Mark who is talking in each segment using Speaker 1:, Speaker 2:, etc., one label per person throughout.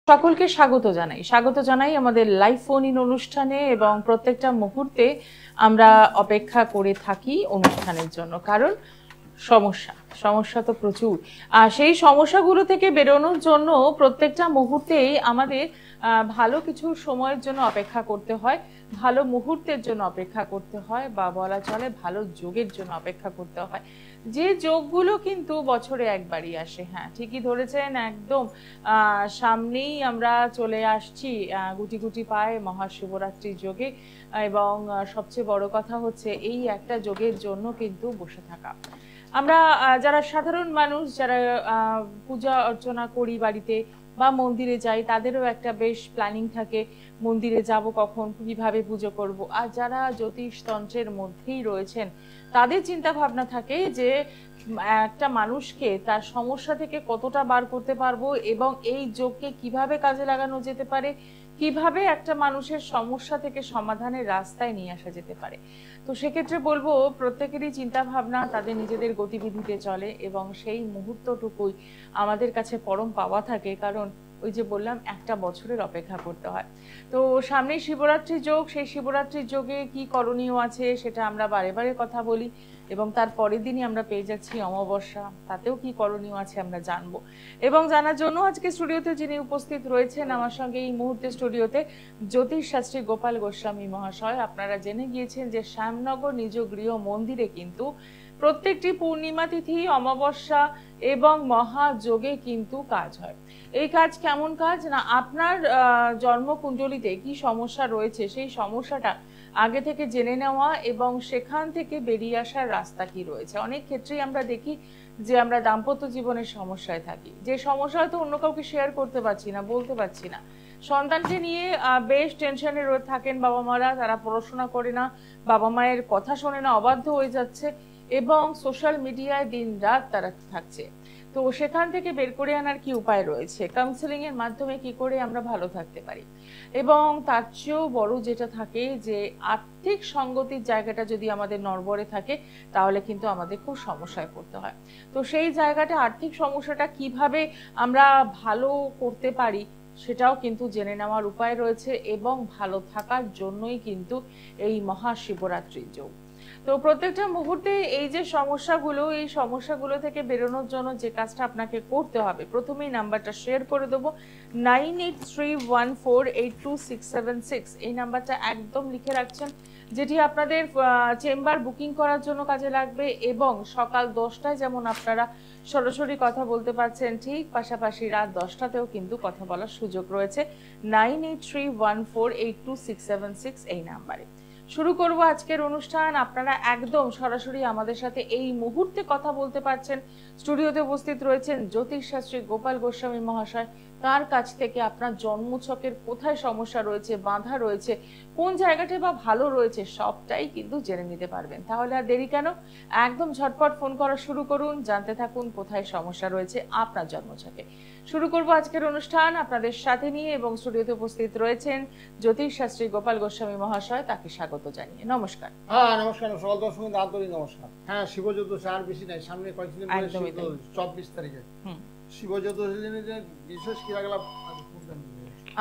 Speaker 1: সকলকে স্বাগত জানাই আমাদের লাইভ ফোন ইন অনুষ্ঠানে এবং প্রত্যেকটা মুহূর্তে আমরা অপেক্ষা করে থাকি অনুষ্ঠানের জন্য, কারণ সমস্যা তো প্রচুর। আর সেই সমস্যাগুলো থেকে বেরোনোর জন্য প্রত্যেকটা মুহূর্তেই আমাদের ভালো কিছু সময়ের জন্য অপেক্ষা করতে হয়, ভালো মুহূর্তের জন্য অপেক্ষা করতে হয়, বা বলা চলে ভালো যোগের জন্য অপেক্ষা করতে হয়, যে যোগগুলো কিন্তু বছরে একবারই আসে। হ্যাঁ, ঠিকই ধরেছেন, একদম সামনেই আমরা চলে আসছি গুটি গুটি পায়ে মহাশিবরাত্রির যোগে। এবং সবচেয়ে বড় কথা হচ্ছে এই একটা যোগের জন্য কিন্তু বসে থাকা। আমরা যারা সাধারণ মানুষ, যারা পূজা অর্চনা করি বাড়িতে বা মন্দিরে যাই, তাদেরও একটা বেশ প্ল্যানিং থাকে, মন্দিরে যাব কখন, কিভাবে পুজো করব। আর যারা জ্যোতিষ তন্ত্রের মধ্যেই রয়েছেন, তাদের চিন্তা ভাবনা থাকে যে একটা মানুষকে তার সমস্যা থেকে কতটা বার করতে পারবো এবং এই যোগকে কিভাবে কাজে লাগানো যেতে পারে, কিভাবে একটা মানুষের সমস্যা থেকে সমাধানের রাস্তায় নিয়ে আসা যেতে পারে। তো সেক্ষেত্রে বলবো, প্রত্যেকেরই চিন্তা ভাবনা তাদের নিজেদের গতিবিধিতে চলে এবং সেই মুহূর্তটুকুই আমাদের কাছে পরম পাওয়া থাকে, কারণ ওই যে বললাম একটা বছরের অপেক্ষা করতে হয়। তো সামনে শিবরাত্রির যোগ, সেই শিবরাত্রির যোগে কি করণীয় আছে সেটা আমরা বারে বারে কথা বলি, এবং তার পরের দিনই আমরা পেয়ে যাচ্ছি অমাবস্যা, তাতেও কি করণীয় আছে আমরা জানবো। এবং জানার জন্য আজকে স্টুডিওতে যিনি উপস্থিত রয়েছেন আমার সঙ্গে এই মুহূর্তে স্টুডিওতে, জ্যোতিষ শাস্ত্রী গোপাল গোস্বামী মহাশয়। আপনারা জেনে গিয়েছেন যে শ্যামনগর নিজ গৃহ মন্দিরে কিন্তু প্রত্যেকটি পূর্ণিমা তিথি, অমাবস্যা এবং মহাযোগে কিন্তু কাজ হয়। এই কাজ কেমন কাজ না, আপনার জন্মকুণ্ডলিতে কি সমস্যা রয়েছে সেই সমস্যাটা আগে থেকে জেনে নেওয়া এবং সেখান থেকে বেরিয়ে আসার রাস্তা কি রয়েছে। অনেক ক্ষেত্রেই আমরা দেখি যে আমরা দাম্পত্য জীবনের সমস্যায় থাকি, যে সমস্যা হয়তো অন্য কাউকে শেয়ার করতে পারছি না, বলতে পারছি না। সন্তানকে নিয়ে বেশ টেনশনে থাকেন বাবা মারা, তারা পড়াশোনা করে না, বাবা মায়ের কথা শোনে না, অবাধ্য হয়ে যাচ্ছে এবং সোশ্যাল মিডিয়ায় দিন রাত তারা থাকছে। তো সেখান থেকে বের করে আনার কি উপায় রয়েছে, কাউন্সেলিং এর মাধ্যমে কি করে আমরা ভালো থাকতে পারি, এবং তার চেয়েও বড় যেটা থাকে যে আর্থিক সঙ্গতির জায়গাটা যদি আমাদের নড়বড়ে থাকে তাহলে কিন্তু আমাদের খুব সমস্যায় পড়তে হয়। তো সেই জায়গাটা, আর্থিক সমস্যাটা কিভাবে আমরা ভালো করতে পারি সেটাও কিন্তু জেনে নেওয়ার উপায় রয়েছে, এবং ভালো থাকার জন্যই কিন্তু এই মহাশিবরাত্রির যোগ। তো প্রত্যেকটা মুহূর্তে এই যে সমস্যাগুলো, এই সমস্যাগুলো থেকে বেরোনোর জন্য যে কাজটা আপনাকে করতে হবে, প্রথমেই নাম্বারটা শেয়ার করে দেবো, 9831482676। এই নাম্বারটা একদম লিখে রাখছেন, যেটি আপনাদের চেম্বার বুকিং করার জন্য কাজে লাগবে। এবং সকাল 10টায় যেমন আপনারা সরাসরি কথা বলতে পারছেন, ঠিক পাশাপাশি রাত 10টাতেও কিন্তু কথা বলার সুযোগ রয়েছে 9831482676 এই নাম্বারে। শুরু করব আজকের অনুষ্ঠান। আপনারা একদম সরাসরি আমাদের সাথে এই মুহূর্তে কথা বলতে পারছেন। স্টুডিওতে উপস্থিত রয়েছেন জ্যোতিষ শাস্ত্রী গোপাল গোস্বামী মহাশয়। তার কাছ থেকে আপনার জন্মছকের কোথায় সমস্যা রয়েছে, বাধা রয়েছে, কোন জায়গাটা বা ভালো রয়েছে, সবটাই কিন্তু জেনে নিতে পারবেন। তাহলে আর দেরি কেন, একদম ঝটপট ফোন করা শুরু করুন, জানতে থাকুন কোথায় সমস্যা রয়েছে আপনার জন্মছকে। শুরু করব আজকের অনুষ্ঠান আপনাদের সাথে নিয়ে, এবং স্টুডিওতে উপস্থিত রয়েছেন জ্যোতিষ শাস্ত্রী গোপাল গোস্বামী মহাশয়, তাকে স্বাগত জানিয়ে নমস্কার।
Speaker 2: হ্যাঁ নমস্কার, সকল দর্শকদের আন্তরিক নমস্কার। হ্যাঁ, শিবজ্যোতিষ আর বেশি নাই, সামনে কয়েকদিন 24 তারিখে শিবজ্যোতিষের বিশেষ ক্রিয়াকলাপ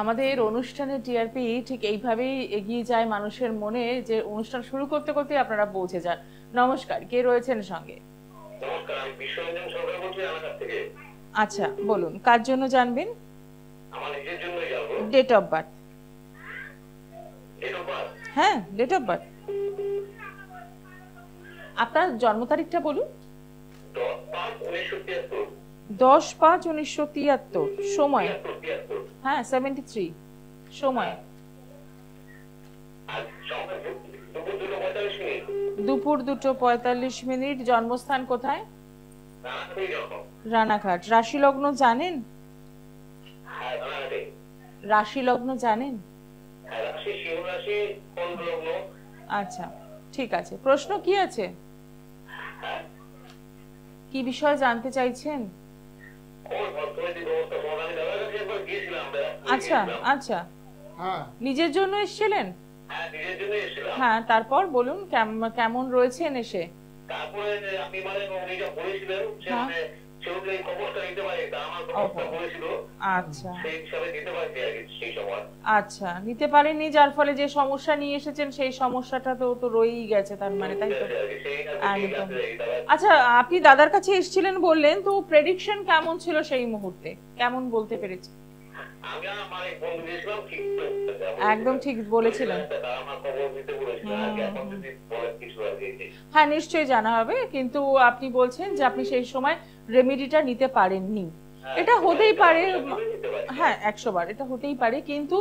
Speaker 1: আমাদের অনুষ্ঠানের টিআরপি ঠিক এইভাবেই এগিয়ে যায় মানুষের মনে, যে অনুষ্ঠান শুরু করতে করতে আপনারা পৌঁছে যান। নমস্কার, কে রয়েছেন সঙ্গে?
Speaker 3: নমস্কার, আমি বিশ্বরঞ্জন সরকার বলছি এলাকা থেকে।
Speaker 1: আচ্ছা, বলুন কার জন্য জানবেন?
Speaker 3: আমার নিজের জন্যই জানবো।
Speaker 1: Date of birth?
Speaker 3: Date of birth?
Speaker 1: হ্যাঁ, ডেট অফ বার্থ। আপনার জন্ম তারিখটা বলুন। 10/5/1973। সময়? হ্যাঁ, 73। সময়? দুপুর 2:45। জন্মস্থান কোথায়? রানাঘাট। রাশি লগ্ন জানেন? রাশি লগ্ন জানেন? আচ্ছা, ঠিক আছে। প্রশ্ন কি আছে, কি বিষয়ে জানতে চাইছেন? আচ্ছা আচ্ছা, নিজের জন্য এসেছিলেন? হ্যাঁ, তারপর বলুন কেমন রয়েছেন এসে?
Speaker 3: তারপরে আপনি মানে উনি যা বলেছিলেন, সেও যে এই খবরটা নিতে পারে তা আমার খবরটা বলেছিল,
Speaker 1: আচ্ছা
Speaker 3: সেই হিসাবে দিতে পারছি আর কি সেই সময়।
Speaker 1: আচ্ছা, নিতে পারেননি, যার ফলে যে সমস্যা নিয়ে এসেছেন সেই সমস্যাটা তো রয়েই গেছে তার মানে, তাই তো? একদম। আচ্ছা, আপনি দাদার কাছে এসেছিলেন বললেন, তো প্রেডিকশন কেমন ছিল সেই মুহূর্তে, কেমন বলতে পেরেছি?
Speaker 3: আমি আমার এক বন্ধু দিয়েছিলাম, ঠিক
Speaker 1: একদম ঠিক বলেছিলেন।
Speaker 3: আমার খবর দিতে বলেছিল, এখন যদি বলেন কিছু আর কি।
Speaker 1: হ্যাঁ, নিশ্চয়ই জানা হবে, কিন্তু আপনি বলছেন যে আপনি সেই সময় রেমেডিটা নিতে পারেননি। এটা হতেই পারে, হ্যাঁ 100 বার এটা হতেই পারে, কিন্তু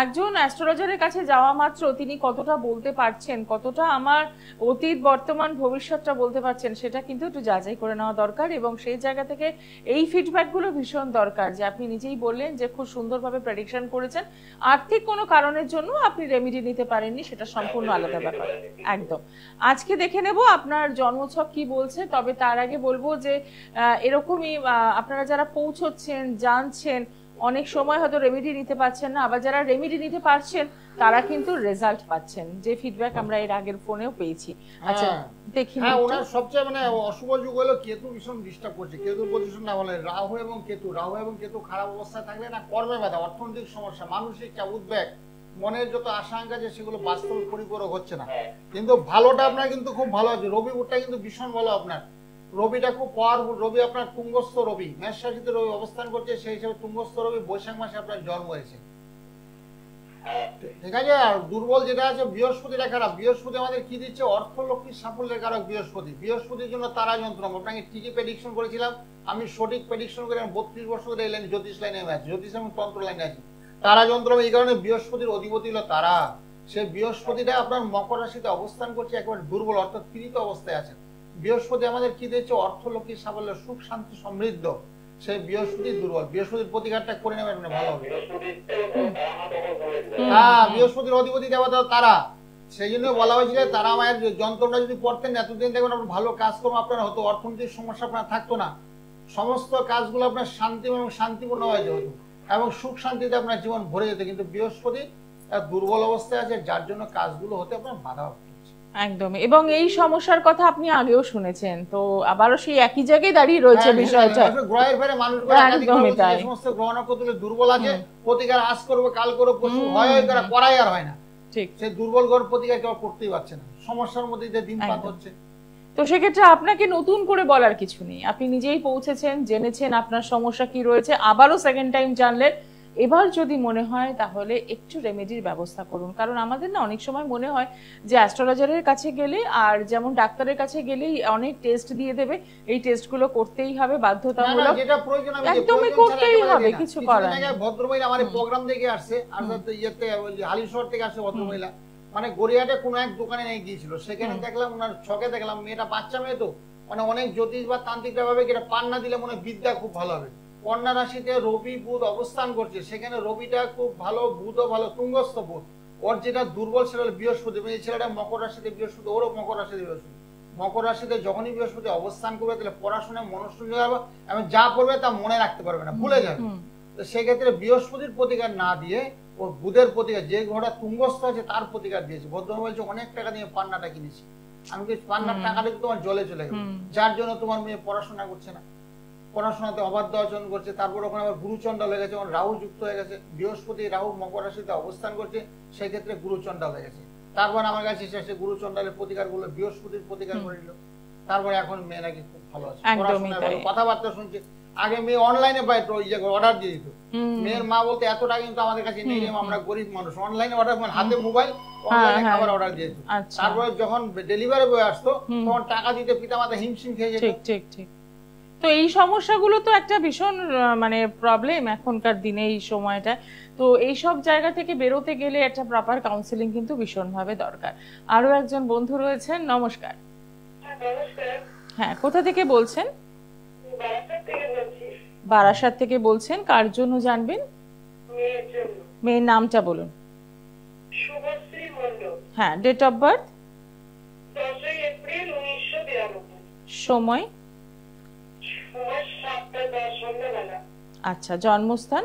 Speaker 1: একজন অ্যাস্ট্রোলজারের কাছে যাওয়া মাত্র তিনি কতটা বলতে পারছেন, কতটা আমার অতীত বর্তমান ভবিষ্যৎটা বলতে পারছেন, সেটা কিন্তু একটু যাচাই করে নেওয়া দরকার। এবং সেই জায়গা থেকে এই ফিডব্যাকগুলো ভীষণ দরকার, যে আপনি নিজেই বললেন যে খুব সুন্দরভাবে প্রেডিকশন করেছেন, আর্থিক কোনো কারণের জন্য আপনি রেমেডি নিতে পারেননি, সেটা সম্পূর্ণ আলাদা ব্যাপার। একদম। আজকে দেখে নেব আপনার জন্মছক কি বলছে, তবে তার আগে বলবো যে এরকমই আপনারা যারা পৌঁছচ্ছেন, জানছেন, অনেক সময় হয়তো রেমেডি নিতে পারছেন না, আবার যারা রেমেডি নিতে পারছেন তারা কিন্তু রেজাল্ট পাচ্ছেন, যে ফিডব্যাক আমরা এর আগের ফোনেও পেয়েছি। আচ্ছা দেখি।
Speaker 2: হ্যাঁ, ওনার সবচেয়ে মানে অশুভ যুগ হলো কেতু ভীষণ ডিস্টার্ব করছে। কেতুর পজিশন না বলে রাহু এবং কেতু খারাপ অবস্থায় থাকলে না কর্মে বাধা, অর্থনৈতিক সমস্যা, মানসিক উদ্বেগ, মনের যত আশঙ্কা যে সেগুলো বাস্তবে পরিপূরক হচ্ছে না। কিন্তু ভালোটা আপনার কিন্তু খুব ভালো আছে, রবি বুটটা কিন্তু ভীষণ ভালো আপনার, রবিটা খুব পাওয়ারফুল। রবি আপনার তুঙ্গস্থ রবি, মেষ রাশিতে রবি অবস্থান করছে, সেই হিসাবে তুঙ্গস্থ রবি, বৈশাখ মাসে আপনার জন্ম হয়েছে, ঠিক আছে। আর দুর্বল যেটা আছে বৃহস্পতিটা খারাপ। বৃহস্পতি আমাদের কি দিচ্ছে? অর্থ লক্ষ্মীর সাফল্যের কারক বৃহস্পতি। বৃহস্পতির জন্য তারা যন্ত্রণা। আপনাকে ঠিকই প্রেডিকশন করেছিলাম, আমি সঠিক প্রেডিকশন করে 32 বছর ধরে এই লাইনে জ্যোতিষ লাইনে আছি, জ্যোতিষ এবং তন্ত্র লাইনে আছি। তারা যন্ত্র এই কারণে বৃহস্পতির অধিপতি হলো তারা। সেই বৃহস্পতিটা আপনার মকর রাশিতে অবস্থান করছে, একেবারে দুর্বল অর্থাৎ পীড়িত অবস্থায় আছে। বৃহস্পতি আমাদের কি দিচ্ছে? অর্থ লক্ষ্মীর সাফল্য, সুখ শান্তি সমৃদ্ধ। সেই বৃহস্পতি দুর্বল, বৃহস্পতির প্রতিকারটা করে নেবেন ভালো হবে। হ্যাঁ, বৃহস্পতির অধিপতি দেবতা তারা, সেই জন্য বলা হয়েছিল তারা মায়ের যন্ত্রটা যদি পড়তেন এতদিন দেখবেন আপনার ভালো কাজকর্ম আপনার হতো, অর্থনৈতিক সমস্যা আপনার থাকতো না, সমস্ত কাজগুলো আপনার শান্তি এবং শান্তিপূর্ণ হয়ে হতো এবং সুখ শান্তিতে আপনার জীবন ভরে যেত। কিন্তু বৃহস্পতি দুর্বল অবস্থায় আছে, যার জন্য কাজগুলো হতে আপনার বাধা হচ্ছে। একদম।
Speaker 1: এবং এই সমস্যার কথা আপনি আগেও শুনেছেন, তো আবারও সেই একই জায়গায় দাঁড়িয়ে রয়েছে বিষয়টা।
Speaker 2: গ্রহের ফেরে মানুষগুলো সমস্ত গ্রহ নক্ষত্র দুর্বল আছে, প্রতিকার আজ করবো কাল করবো পশু হয় করাই আর হয় না, ঠিক। সেই দুর্বল গ্রহ প্রতিকার কেউ করতেই পারছে না, সমস্যার মধ্যে যে দিন পার হচ্ছে।
Speaker 1: তো সেক্ষেত্রে আপনাকে নতুন করে বলার কিছু নেই, আপনি নিজেই পৌঁছেছেন, জেনেছেন আপনার সমস্যা কি রয়েছে, আবারও সেকেন্ড টাইম জানলেন। এবার যদি মনে হয় তাহলে একটু রেমেডির ব্যবস্থা করুন, কারণ আমাদের না অনেক সময় মনে হয় যে অ্যাস্ট্রোলজারের কাছে গেলে আর যেমন ডাক্তারের কাছে গেলেই অনেক টেস্ট দিয়ে দেবে, এই টেস্টগুলো করতেই হবে বাধ্যতামূলক,
Speaker 2: যেটা প্রয়োজন
Speaker 1: একদমই করতেই হবে, কিছু করার নেই।
Speaker 2: ভদ্রমহিলা আমার প্রোগ্রাম দেখে আসছে, আর ইয়েতে হালিশহর থেকে আসছে ভদ্রমহিলা, মানে গড়িয়াহাটে কোনো এক দোকানে নিয়ে গিয়েছিল, সেখানে দেখলাম ওনার ছকে দেখলাম মেয়েটা বাচ্চা মেয়ে, তো মানে অনেক জ্যোতিষ বা তান্ত্রিকরা ভাবে এটা পান না দিলে মনে বিদ্যা খুব ভালো হবে। কন্যা রাশিতে রবি বুধ অবস্থান করছে, সেখানে রবিটা খুব ভালো, বুধও ভালো, তুঙ্গস্থ বুধ। ওর যেটা দুর্বল সেটা হলো বৃহস্পতি, এই ছেলেটা মকর রাশিতে বৃহস্পতি, ওরও মকর রাশিতে বৃহস্পতি। মকর রাশিতে যখনই বৃহস্পতি অবস্থান করবে তাহলে পড়াশোনায় মনস্থান হবে এবং যা পড়বে তা মনে রাখতে পারবে না, ভুলে যাবে। তো সেক্ষেত্রে বৃহস্পতির প্রতিকার না দিয়ে ওর বুধের প্রতিকার, যে ঘোড়া তুঙ্গস্থ আছে তার প্রতিকার দিয়েছে। ভদ্র বলছে অনেক টাকা দিয়ে পান্নাটা কিনেছি, আমি পান্নার টাকাটা তোমার জলে চলে গেল, যার জন্য তোমার মেয়ে পড়াশোনা করছে না, পড়াশোনাতে অবাধ্য আচরণ করছে। তারপর ওখানে আবার গুরুচণ্ডাল হয়ে গেছে, রাহু যুক্ত হয়ে গেছে, বৃহস্পতি রাহু মকর রাশিতে অবস্থান করছে, সেই ক্ষেত্রে গুরুচণ্ডাল হয়ে গেছে। তারপর আমার কাছে এসে গুরুচণ্ডালের প্রতিকার করলো, বৃহস্পতির প্রতিকার করে নিল। তারপরে এখন মেয়ে নাকি খুব ভালো আছে, কথাবার্তা শুনছে। আগে মেয়ে অনলাইনে পাই তো অর্ডার দিয়ে দিত, মেয়ের মা বলতে এত টাকা কিন্তু আমাদের কাছে নেই, আমরা গরিব মানুষ, অনলাইনে অর্ডার, হাতে মোবাইল, অনলাইনে খাবার অর্ডার দিয়ে দিত। তারপরে যখন ডেলিভারি বয় আসতো তখন টাকা দিতে পিতামাতা হিমশিম খেয়ে যেত।
Speaker 1: ঠিক ঠিক ঠিক। তো এই সমস্যাগুলো তো একটা ভীষণ মানে প্রবলেম এখনকার দিনে এই সময়টা। তো এই সব জায়গা থেকে বেরোতে গেলে একটা প্রপার কাউন্সেলিং কিন্তু ভীষণভাবে দরকার। আরো একজন বন্ধু রয়েছেন, নমস্কার। হ্যাঁ, কোথা থেকে বলছেন? বারাসাত থেকে বলছেন, কার জন্য জানবেন? মেয়ের নামটা বলুন।
Speaker 4: শুভশ্রী মণ্ডল।
Speaker 1: হ্যাঁ, ডেট অফ বার্থ?
Speaker 4: 10 এপ্রিল 1992।
Speaker 1: সময়?
Speaker 4: 7:10 সন্ধ্যাবেলা।
Speaker 1: আচ্ছা, জন্মস্থান?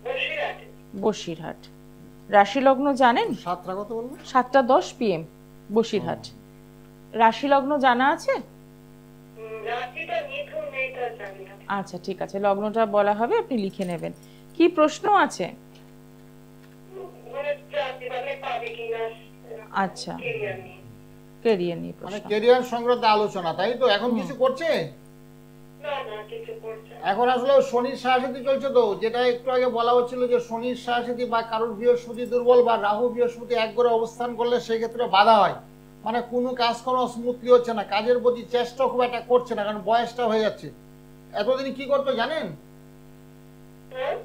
Speaker 4: বসিরহাট।
Speaker 1: বসিরহাট। রাশি লগ্ন জানেন?
Speaker 2: 7টা কত বলবো?
Speaker 1: 7:10 PM বসিরহাট। রাশি লগ্ন জানা আছে?
Speaker 4: রাশিটা মিথুন, মেয়েটা সেটা জানি না।
Speaker 1: আচ্ছা ঠিক আছে, লগ্নটা বলা হবে, আপনি লিখে নেবেন। কি প্রশ্ন আছে?
Speaker 4: মানে চাকরি বাকরি পাবে কিনা,
Speaker 1: আচ্ছা,
Speaker 4: কেরিয়ার নিয়ে।
Speaker 1: কেরিয়ার নিয়ে
Speaker 2: মানে
Speaker 1: প্রশ্ন।
Speaker 2: কেরিয়ার সংক্রান্ত আলোচনা, তাই তো? এখন কিছু করছে?
Speaker 4: না না, কিছু করছে না।
Speaker 2: এখন আসলে শনির সাড়ে চলছে তো, যেটা একটু আগে বলা হচ্ছিল যে শনির সাড়ে বা কারোর বৃহস্পতি দুর্বল বা রাহু বৃহস্পতি এক ঘরে অবস্থান করলে সেই ক্ষেত্রে বাধা হয়, মানে কোনো কাজ কোনো স্মুথলি হচ্ছে না, কাজের প্রতি চেষ্টা খুব একটা করছে না, কারণ বয়সটা হয়ে যাচ্ছে। এতদিন কি করতো জানেন?
Speaker 4: হ্যাঁ?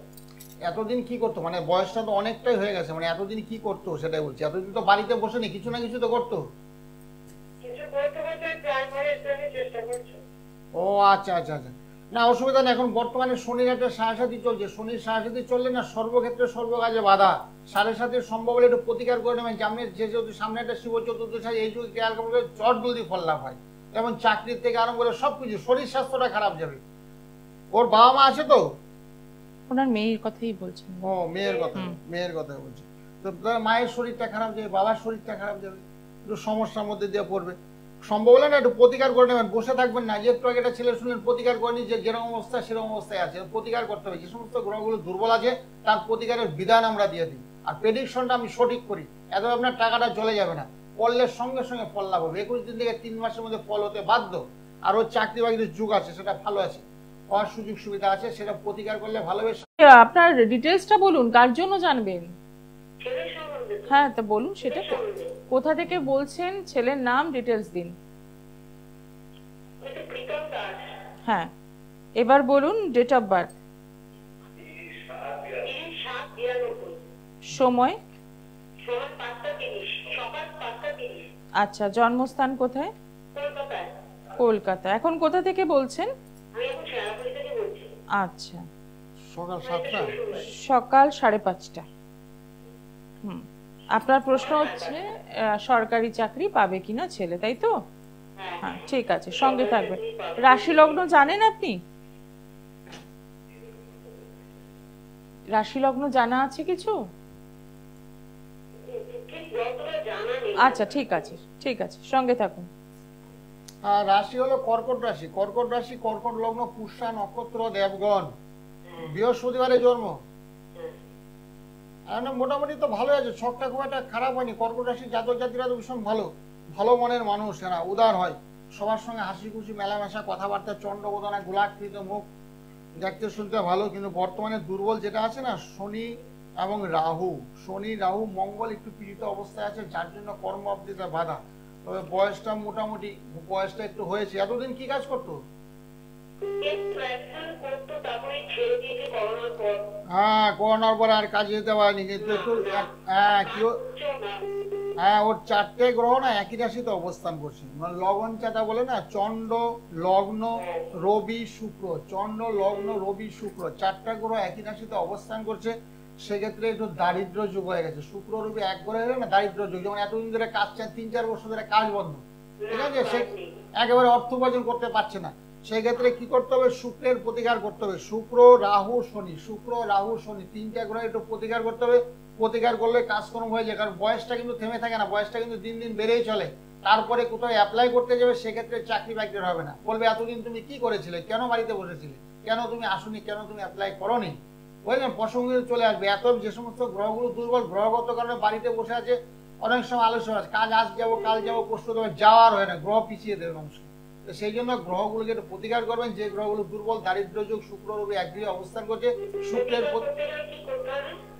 Speaker 2: এতদিন কি করতো, মানে বয়সটা তো অনেকটাই হয়ে গেছে, মানে এতদিন কি করতো সেটাই বলছি। এতদিন তো বাড়িতে বসে নেই, কিছু না কিছু তো করতো।
Speaker 4: কিছু করতে করতে প্রাইমারি জন্য চেষ্টা করছে।
Speaker 2: ও আচ্ছা আচ্ছা আচ্ছা, না অসুবিধা নেই। এখন বর্তমানে শনির একটা সাড়ে চলছে, শনির সাড়ে চললে না সর্বক্ষেত্রে সর্বকাজে বাধা। সাড়ে সম্ভব হলে একটু প্রতিকার করে নেবেন। জামনের যেহেতু সামনে একটা শিব চতুর্দশী, এই যুগে খেয়াল করলে চট জলদি ফল লাভ হয়, যেমন চাকরির থেকে আরম্ভ করে সবকিছু। শরীর স্বাস্থ্যটা খারাপ যাবে। ওর বাবা মা আছে তো?
Speaker 1: ওনার মেয়ের কথাই বলছেন।
Speaker 2: ও মেয়ের কথা, মেয়ের কথা বলছি তো। মায়ের শরীরটা খারাপ যাবে, বাবার শরীরটা খারাপ যাবে, একটু সমস্যার মধ্যে দিয়ে পড়বে। সম্ভব হলে না একটু প্রতিকার করে নেবেন, বসে থাকবেন না। যে একটু আগে একটা ছেলে শুনলেন প্রতিকার করেনি, যে যেরকম অবস্থা সেরকম অবস্থায় আছে, প্রতিকার করতে হবে। যে সমস্ত গ্রহগুলো দুর্বল আছে তার প্রতিকারের বিধান আমরা দিয়ে দিই, আর প্রেডিকশনটা আমি সঠিক করি। এত আপনার টাকাটা চলে যাবে না, করলে সঙ্গে সঙ্গে ফল লাভ হবে। 21 দিন থেকে 3 মাসের মধ্যে ফল হতে বাধ্য। আর ওর চাকরি বাকরির যুগ আছে, সেটা ভালো আছে, হওয়ার সুযোগ সুবিধা আছে, সেটা প্রতিকার করলে ভালো হবে।
Speaker 1: আপনার ডিটেলসটা বলুন, কার জন্য জানবেন?
Speaker 4: ছেলের সম্বন্ধে তো।
Speaker 1: হ্যাঁ তা বলুন সেটা।
Speaker 4: সম্বন্ধে
Speaker 1: কোথা থেকে বলছেন, ছেলের নাম, ডিটেলস দিন।
Speaker 4: এটা প্রীতম দাস।
Speaker 1: হ্যাঁ এবার বলুন ডেট অফ বার্থ,
Speaker 4: 3792,
Speaker 1: সময়।
Speaker 4: সকাল 5:30, সকাল 5:30,
Speaker 1: আচ্ছা, জন্মস্থান কোথায়?
Speaker 4: কলকাতায়।
Speaker 1: কলকাতা। এখন কোথা থেকে বলছেন?
Speaker 4: আমি এখন শেয়ারপুরি থেকে বলছি।
Speaker 1: আচ্ছা,
Speaker 2: সকাল 7টা।
Speaker 1: সকাল 5:30। আপনার প্রশ্ন হচ্ছে সরকারি চাকরি পাবে কিনা ছেলে, তাই তো? হ্যাঁ ঠিক আছে, সঙ্গে থাকবেন। রাশি লগ্ন জানেন আপনি? রাশি লগ্ন জানা আছে কিছু?
Speaker 4: ঠিক যতটা জানা নেই।
Speaker 1: আচ্ছা ঠিক আছে, ঠিক আছে, সঙ্গে থাকুন।
Speaker 2: আর রাশি হলো কর্কট রাশি। কর্কট রাশি, কর্কট লগ্ন, পুষ্যা নক্ষত্র, দেবগণ, বৃহস্পতিবারে জন্ম। আর না, মোটামুটি তো ভালো আছে, ছকটা খুব একটা খারাপ হয়নি। কর্কট রাশি জাতক জাতিরা তো ভীষণ ভালো, ভালো মনের মানুষ, এরা উদার হয়, সবার সঙ্গে হাসি খুশি মেলামেশা, কথাবার্তা, চন্দ্রবোধনা, গোলাকৃত মুখ, দেখতে শুনতে ভালো। কিন্তু বর্তমানে দুর্বল যেটা আছে না, শনি এবং রাহু, শনি রাহু মঙ্গল একটু পীড়িত অবস্থায় আছে, যার জন্য কর্ম অবধিতে বাধা। তবে বয়সটা মোটামুটি, বয়সটা একটু হয়েছে। এতদিন কি কাজ করতো?
Speaker 4: করতো, তারপরে ছেড়ে দিয়েছে করোনার পর।
Speaker 2: হ্যাঁ, করোনার পরে আর কাজে যেতে পারেনি, কিন্তু একটু হ্যাঁ কি হ্যাঁ, ওর 4টে গ্রহ না একই রাশিতে অবস্থান করছে, মানে লগন চাতা বলে না, চন্দ্র লগ্ন রবি শুক্র, চন্দ্র লগ্ন রবি শুক্র, 4টা গ্রহ একই রাশিতে অবস্থান করছে। সেক্ষেত্রে একটু দারিদ্র যুগ হয়ে গেছে। শুক্র রবি এক ঘরে হলে না দারিদ্র যুগ, যেমন এতদিন ধরে কাজ, 3-4 বছর ধরে কাজ বন্ধ, ঠিক আছে, সে একেবারে অর্থ উপার্জন করতে পারছে না। সেই ক্ষেত্রে কি করতে হবে? শুক্রের প্রতিকার করতে হবে। শুক্র রাহু শনি, শুক্র রাহু শনি 3টা গ্রহ একটু প্রতিকার করতে হবে। প্রতিকার করলে কাজকর্ম হয়ে যায়, কারণ বয়সটা কিন্তু থেমে থাকে না, বয়সটা কিন্তু দিন দিন বেড়েই চলে। তারপরে কোথাও অ্যাপ্লাই করতে যাবে, সেক্ষেত্রে চাকরি বাকরি হবে না, বলবে এতদিন তুমি কি করেছিলে, কেন বাড়িতে বসেছিলে, কেন তুমি আসোনি, কেন তুমি অ্যাপ্লাই করোনি, বুঝলেন? প্রসঙ্গে চলে আসবে। এত যে সমস্ত গ্রহগুলো দুর্বল, গ্রহগত কারণে বাড়িতে বসে আছে, অনেক সময় আলস্য আছে, কাজ আজ যাবো কাল যাবো পরশু যাবো, যাওয়ার হয় না, গ্রহ পিছিয়ে দেবে মানুষ। তো সেই জন্য গ্রহগুলোকে একটু প্রতিকার করবেন। যে গ্রহগুলো দুর্বল, দারিদ্র যুগ, শুক্র রবি একদিকে অবস্থান করছে, শুক্রের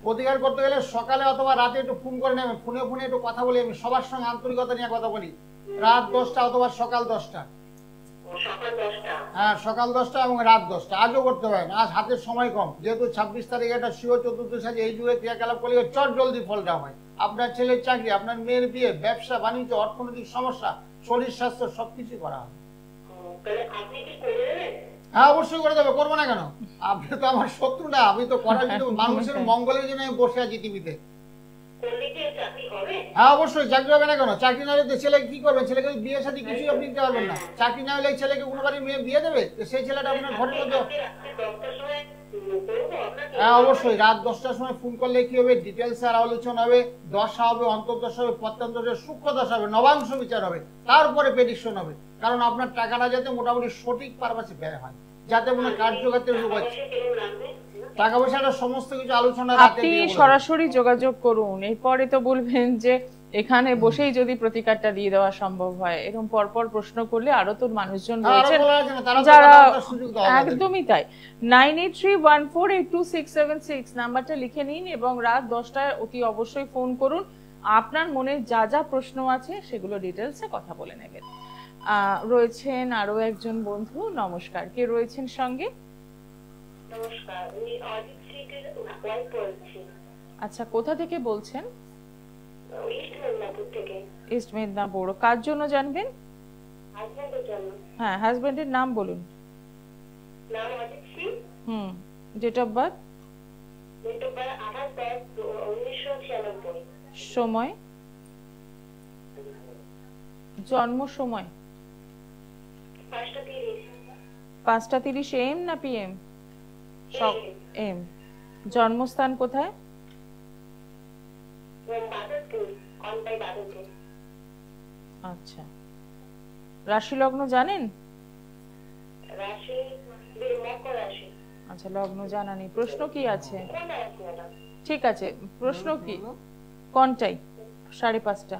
Speaker 2: প্রতিকার করতে গেলে সকালে অথবা রাতে একটু ফোন করে নেবেন, ফোনে ফোনে একটু কথা বলি, আমি সবার সঙ্গে আন্তরিকতা নিয়ে কথা বলি। রাত 10টা অথবা সকাল 10টা, হ্যাঁ সকাল 10টা এবং রাত 10টা। আজও করতে পারেন, আজ হাতের সময় কম, যেহেতু 26 তারিখে একটা শিব চতুর্দশী আছে, এই যুগে ক্রিয়াকলাপ করলে চট জলদি ফলটা হয়। আপনার ছেলের চাকরি, আপনার মেয়ের বিয়ে, ব্যবসা বাণিজ্য, অর্থনৈতিক সমস্যা, শরীর স্বাস্থ্য সবকিছু করা হয়। হ্যাঁ অবশ্যই করে দেবে, করবো না কেন? আপনি তো আমার শত্রু না, আমি তো করার জন্য, মানুষের মঙ্গলের জন্য আমি বসে আছি টিভিতে। হ্যাঁ অবশ্যই চাকরি হবে না কেন? চাকরি না হলে ছেলেকে কি করবেন? ছেলেকে বিয়ে সাথে কিছুই আপনি দিতে পারবেন না। চাকরি না হলে ছেলেকে কোনো বাড়ি মেয়ে বিয়ে দেবে? সেই ছেলেটা আপনার ঘরের মধ্যে। হ্যাঁ অবশ্যই রাত 10টার সময় ফোন করলে কি হবে? ডিটেলস আর আলোচনা হবে, দশা হবে, অন্তর্দশা হবে, প্রত্যন্তদশা, সূক্ষ্ম দশা হবে, নবাংশ বিচার হবে, তারপরে প্রেডিকশন হবে। কারণ আপনার টাকাটা যাতে মোটামুটি সঠিক পারপাসে ব্যয় হয়, যাতে মনে কার্যক্ষেত্রে রূপ হচ্ছে। টাকা পয়সাটা সমস্ত কিছু আলোচনা
Speaker 1: আপনি সরাসরি যোগাযোগ করুন, এরপরে তো বলবেন যে এখানে বসেই যদি প্রতিকারটা দিয়ে দেওয়া সম্ভব হয়। এরকম পরপর প্রশ্ন করলে আরো তো মানুষজন রয়েছেন যারা একদমই তাই। 9831482676 নাম্বারটা লিখে নিন এবং রাত 10টায় অতি অবশ্যই ফোন করুন। আপনার মনে যা যা প্রশ্ন আছে সেগুলো ডিটেলসে কথা বলে নেবেন। রয়েছেন আরো একজন বন্ধু। নমস্কার, কে রয়েছেন সঙ্গে?
Speaker 4: নমস্কার, আমি অজিত সিটের ওয়াইফ বলছি।
Speaker 1: আচ্ছা, কোথা থেকে বলছেন?
Speaker 4: ইস্ট মেদিনীপুর থেকে।
Speaker 1: ইস্ট মেদিনীপুর। কার জন্য জানবেন?
Speaker 4: হাজবেন্ডের জন্য।
Speaker 1: হ্যাঁ, হাজবেন্ডের নাম বলুন।
Speaker 4: নাম Ajit Singh.
Speaker 1: Date of birth?
Speaker 4: Date of birth 28/10/1996।
Speaker 1: সময়? জন্ম সময়?
Speaker 4: 5:30।
Speaker 1: 5:30 AM না PM? এম। জন্মস্থান কোথায়? আচ্ছা, রাশি লগ্ন জানেন? আচ্ছা, লগ্ন জানা নেই। প্রশ্ন কি আছে? ঠিক আছে, প্রশ্ন কি? কোনটাই? 5:30।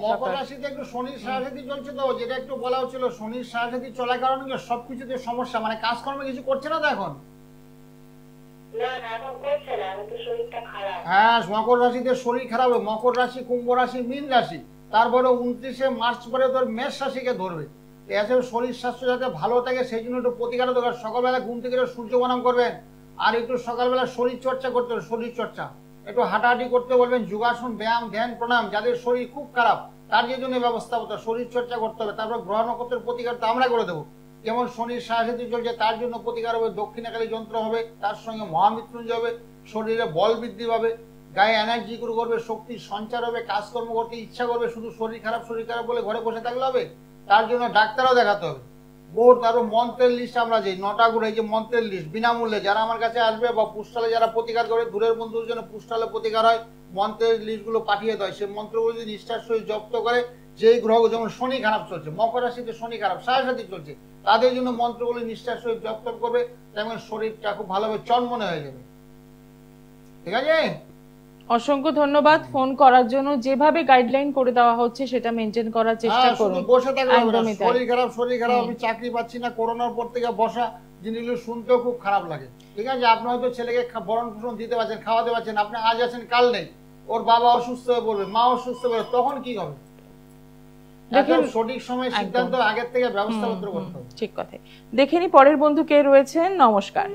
Speaker 2: মকর রাশিতে একটু শনির সাড়ে চলছে, তো যেটা একটু বলা হচ্ছিল, শনির সাড়ে চলার কারণে সবকিছুতে সমস্যা, মানে কাজকর্মে কিছু করছে না তো এখন। হ্যাঁ, মকর রাশিতে শরীর খারাপ হবে। মকর রাশি, কুম্ভ রাশি, মীন রাশি, তারপরে 29শে মার্চ পরে তোর মেষ রাশিকে ধরবে। এছাড়া শরীর স্বাস্থ্য যাতে ভালো থাকে সেই জন্য একটু প্রতিকার দরকার। সকালবেলা ঘুম থেকে সূর্য প্রণাম করবেন, আর একটু সকালবেলা শরীর চর্চা করতে হবে। শরীর চর্চা একটু হাঁটাহাঁটি করতে বলবেন, যোগাসন, ব্যায়াম, ধ্যান, প্রণাম। যাদের শরীর খুব খারাপ তার জন্য ব্যবস্থা করতে হবে, শরীর চর্চা করতে হবে। তারপর গ্রহ নক্ষত্রের প্রতিকার তো আমরা করে দেবো। যেমন শনির সাড়ে চলছে, তার জন্য প্রতিকার হবে দক্ষিণাকালী যন্ত্র হবে, তার সঙ্গে মহামৃত্যুঞ্জয় হবে। শরীরে বল বৃদ্ধি পাবে, গায়ে এনার্জি গ্রো করবে, শক্তির সঞ্চার হবে, কাজকর্ম করতে ইচ্ছা করবে। শুধু শরীর খারাপ বলে ঘরে বসে থাকলে হবে, তার জন্য ডাক্তারও দেখাতে হবে। বোর্ড তারপর মন্ত্রের লিস্ট আমরা যে 9টা করে, এই যে মন্ত্রের লিস্ট বিনামূল্যে যারা আমার কাছে আসবে বা পুস্টালে যারা প্রতিকার করে, দূরের বন্ধুর জন্য পুস্টালে প্রতিকার হয়, মন্ত্রের লিস্টগুলো পাঠিয়ে দেয়। সেই মন্ত্রগুলো যদি নিষ্ঠার সহিত জপ্ত করে, যেই গ্রহ, যেমন শনি খারাপ চলছে, মকর রাশিতে শনি খারাপ সাড়ে চলছে, তাদের জন্য মন্ত্রগুলো নিষ্ঠার সহিত জপ্ত করবে, তেমন শরীরটা খুব ভালোভাবে চনমনে হয়ে যাবে। ঠিক আছে,
Speaker 1: অসংখ্য ধন্যবাদ ফোন করার জন্য। যেভাবে গাইডলাইন করে দেওয়া হচ্ছে সেটা মেনটেন করার চেষ্টা করুন।
Speaker 2: বসে থাকলে হবে না, শরীর খারাপ, আমি চাকরি পাচ্ছি না, করোনার পর থেকে বসা জিনিসগুলো শুনতেও খুব খারাপ লাগে। ঠিক আছে, আপনি হয়তো ছেলেকে ভরণ পোষণ দিতে পারছেন, খাওয়াতে পারছেন, আপনি আজ আছেন কাল নেই, ওর বাবা অসুস্থ হয়ে পড়বে, মা অসুস্থ হয়ে পড়বে, তখন কি হবে? দেখুন, সঠিক সময় সিদ্ধান্ত আগের থেকে ব্যবস্থা করতে হবে।
Speaker 1: ঠিক কথা। দেখে নি পরের বন্ধু কে রয়েছেন। নমস্কার,